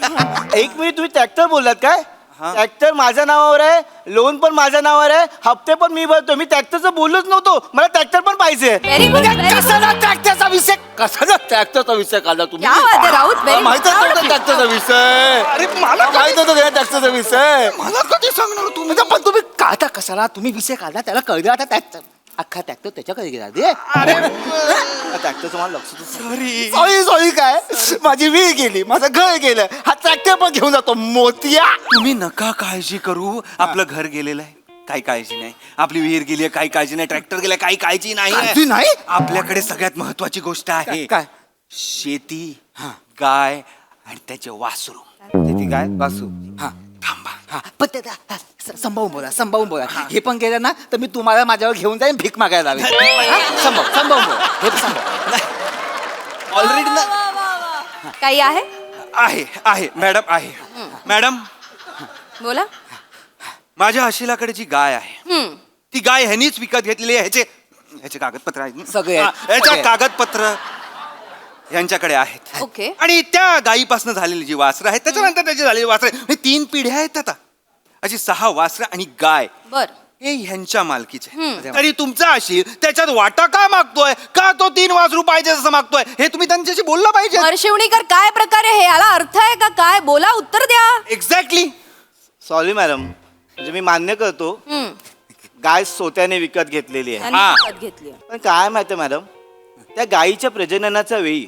एक मिनिट, तुम्ही ट्रॅक्टर बोललात काय? ट्रॅक्टर माझ्या नावावर आहे, लोन पण माझ्या नावावर आहे, हप्ते पण मी भरतो. मी ट्रॅक्टरचं बोललोच नव्हतो. मला ट्रॅक्टर पण पाहिजे. Very good. कशाला ट्रॅक्टरचा विषय काढला तुम्ही? राऊत व्हेरी माहित होतं ट्रॅक्टरचा विषय. अरे मला माहित होतं का ट्रॅक्टरचा विषय? मला कधी सांगणार तू? म्हणजे पण तुम्ही काढता कशाला? तुम्ही विषय काढला, त्याला कळलं. आता ट्रॅक्टर अख्खा ट्रॅक्टर त्याच्याकडे गेला. ट्रॅक्टरचं मला लक्ष. सॉरी काय, माझी विहीर गेली, माझं घर गेलं, हा ट्रॅक्टर पण घेऊन जातो. मोतिया, तुम्ही नका काळजी करू. आपलं घर गेलेलं आहे, काही काळजी नाही. आपली विहीर गेली आहे, काही काळजी नाही. ट्रॅक्टर गेला, काही काळजी काळजी नाही. नाही? आपल्याकडे सगळ्यात महत्वाची गोष्ट आहे. काय? शेती, गाय आणि त्याचे वासरू. किती काय वासू? हा थांबा. हा पण ते संभावून बोला. हे पण गेलं ना तर मी तुम्हाला माझ्यावर घेऊन जाईन, भीक मागायला लावेन. संभावून बोला. हे संभाव. ऑलरेडी ना काही आहे? आहे आहे मॅडम आहे मॅडम बोला. माझ्या आशिलाकडे जी गाय आहे ती गाय ह्यानीच विकत घेतलेली आहे. ह्याचे कागदपत्र आहेत ना? सगळे आहेत, ह्याच्या सगळे. कागदपत्र यांच्याकडे आहेत. ओके. आणि त्या गायीपासून झालेली जी वासरं आहेत त्याच्यानंतर त्याची झालेली वासरं हे 3 पिढ्या आहेत आता. अशी 6 वासरं आणि गाय बर. हे ह्यांच्या मालकीचे. तरी तुमचा आशील त्याच्यात वाटा का मागतोय? का तो 3 वासरू पाहिजे असं मागतोय? हे तुम्ही त्यांच्याशी बोललं पाहिजे. हर्षिवणीकर काय प्रकार आहे हे? याला अर्थ आहे का काय? बोला, उत्तर द्या. एक्झॅक्टली. सॉरी मॅडम, म्हणजे मी मान्य करतो गाय सोत्याने विकत घेतलेली आहे. त्यांनी विकत घेतली. पण काय माहिती मॅडम, त्या गायीच्या प्रजननाच्या वेळी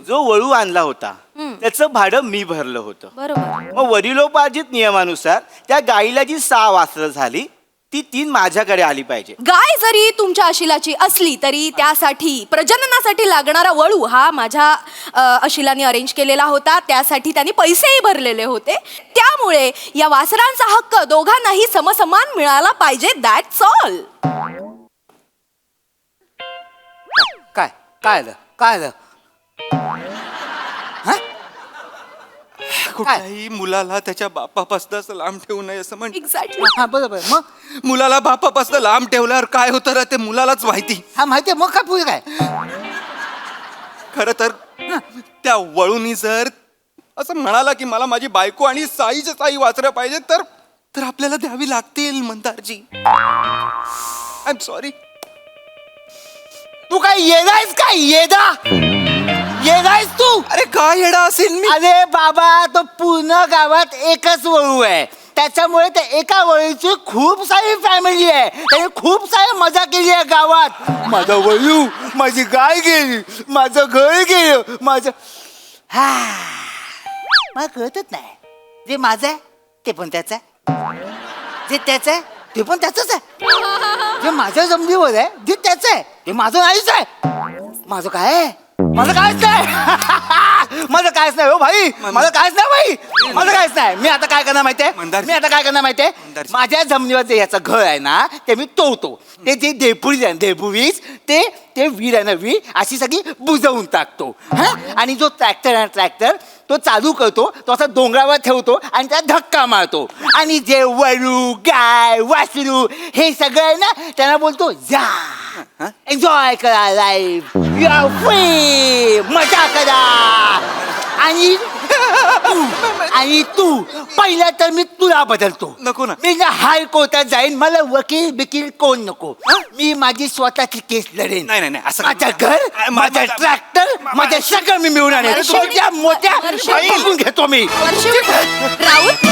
जो वळू आणला होता त्याचं भाडं मी भरलं होतं. बरोबर. मग वडिलोपार्जित नियमानुसार त्या गायीला जी 6 वासरं झाली ती 3 माझ्याकडे आली पाहिजे. गाय जरी तुमच्या अशिलाची असली तरी त्यासाठी प्रजननासाठी लागणारा वळू हा माझ्या अशिलाने अरेंज केलेला होता. त्यासाठी त्यांनी पैसेही भरलेले होते. त्यामुळे या वासरांचा हक्क दोघांनाही समसमान मिळाला पाहिजे. That's all. काय काय आलं काय आलं कुठल्याही मुलाला त्याच्या बापापासून असं लांब ठेवू नये असं म्हण. एक्झॅक्टली. हा बरोबर मग मुलाला बापापासून लांब ठेवल्यावर काय होतं रे ते मुलालाच माहिती. हा माहितीये मग काय पुढे काय खर तर त्या वळूनी जर असं म्हणाला की मला माझी बायको आणि साईच्या साई वाचलं पाहिजे तर तर आपल्याला द्यावी लागतील मंदारजी. I am sorry. तू काय येदायस काय येदा येदायस तू? अरे काय येडा असेल मी? अरे बाबा तो पूर्ण गावात एकच वळू आहे. त्याच्यामुळे त्या एका वळूची खूप सारी फॅमिली आहे. त्याने खूप सारी मजा केली आहे गावात. माझा वळू, माझी गाय गेली, माझं घर गेलं, माझं हा मला कळतच नाही. जे माझं आहे ते पण त्याचं आहे, जे त्याचं आहे ते पण त्याचंच आहे, जे माझ्या जमिनीवर आहे जे त्याचं आहे ते माझं नाहीच आहे. माझं काय आहे? माझं कायच नाही. माझं कायच नाही हो भाई. माझं कायच नाही भाई. माझं कायच नाही. मी आता काय करणार माहितीये? मी आता काय करणार माहितीये? माझ्या जमिनीवर जे याचं घर आहे ना ते मी तोडतो. ते जे देपुरी आहे देपुरीच ते ते वीर आहे ना वीर अशी सगळी बुजवून टाकतो. हा आणि जो ट्रॅक्टर आहे ट्रॅक्टर तो चालू करतो, तो असा डोंगरावर ठेवतो आणि त्याला धक्का मारतो. आणि जे वळू गाय वासरू हे सगळं आहे ना त्यांना बोलतो जा एन्जॉय करा लाईफ, यू आर फ्री, मजा करा. आणि तू पहिला तर मी तुला बदलतो. नको ना. मी ना हायकोर्टात जाईन. मला वकील बिकील कोण नको. मी माझी स्वतःची केस लढेन. नाही नाही नाही असं माझं घर माझं ट्रॅक्टर माझं सगळं मी मिळून आणेन. छोट्या मोठ्या बघून घेतो मी. राऊत.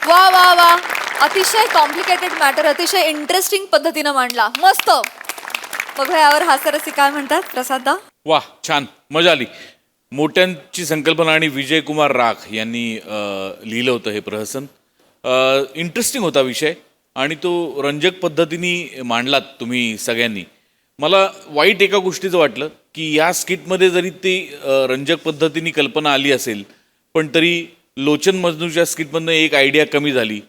वा वा वा, अतिशय कॉम्प्लिकेटेड मॅटर अतिशय इंटरेस्टिंग पद्धतीनं मांडला. मस्त. बघा यावर हास्यरसिक काय म्हणतात प्रसादा. वा, छान, मजा आली. मोठ्यांची संकल्पना आणि विजय कुमार राख यांनी लिहिलं होतं हे प्रहसन. इंटरेस्टिंग होता विषय आणि तो रंजक पद्धतीने मांडलात तुम्ही सगळ्यांनी. मला वाईट एका गोष्टीचं वाटलं की या स्किटमध्ये जरी ती रंजक पद्धतीने कल्पना आली असेल पण तरी लोचन मजनूच्या स्किटमधनं एक आयडिया कमी झाली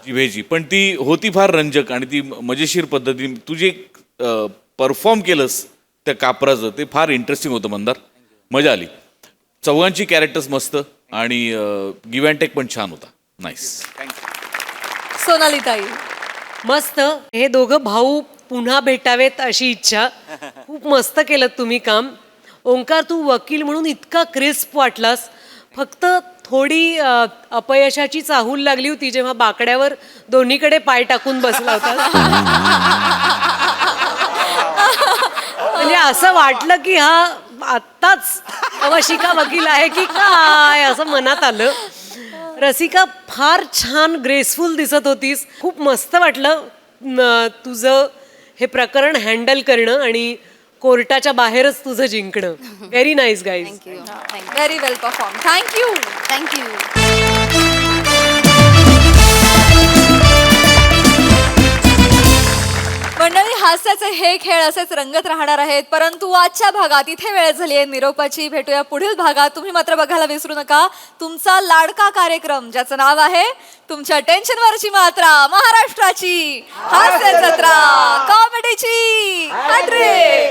जिभेची. पण ती होती फार रंजक आणि ती मजेशीर पद्धतीने तू जे परफॉर्म केलंस त्या कापराचं ते फार इंटरेस्टिंग होतं मंदार. मजा आली. चौघांची कॅरेक्टर्स मस्त आणि गिव्ह अँड टेक पण छान होता. नाईस. सोनाली ताई. मस्त. हे दोघं भाऊ पुन्हा भेटावेत अशी इच्छा. खूप मस्त केलं तुम्ही काम. ओंकार तू वकील म्हणून इतका क्रिस्प वाटलास. फक्त थोडी अपयशाची चाहूल लागली होती जेव्हा बाकड्यावर दोन्हीकडे पाय टाकून बसला होता. म्हणजे असं वाटलं की हा आत्ताच अवशिका वकील आहे की काय असं मनात आलं. रसिका फार छान ग्रेसफुल दिसत होतीस. खूप मस्त वाटलं तुझं हे प्रकरण हँडल करणं आणि कोर्टाच्या बाहेरच तुझं जिंकणं. Very nice guys. व्हेरी वेल परफॉर्म. थँक्यू. थँक्यू. मंडळी हास्य सध्याचे हे खेळ असेच रंगत राहणार आहेत, परंतु आजच्या भागात इथे वेळ झाली आहे निरोपाची. भेटूया पुढील भागात. तुम्ही मात्र बघायला विसरू नका तुमचा लाडका कार्यक्रम, ज्याचं नाव आहे तुमच्या टेन्शनवरची मात्रा, महाराष्ट्राची हास्य जत्रा, कॉमेडीची हॅट्रिक.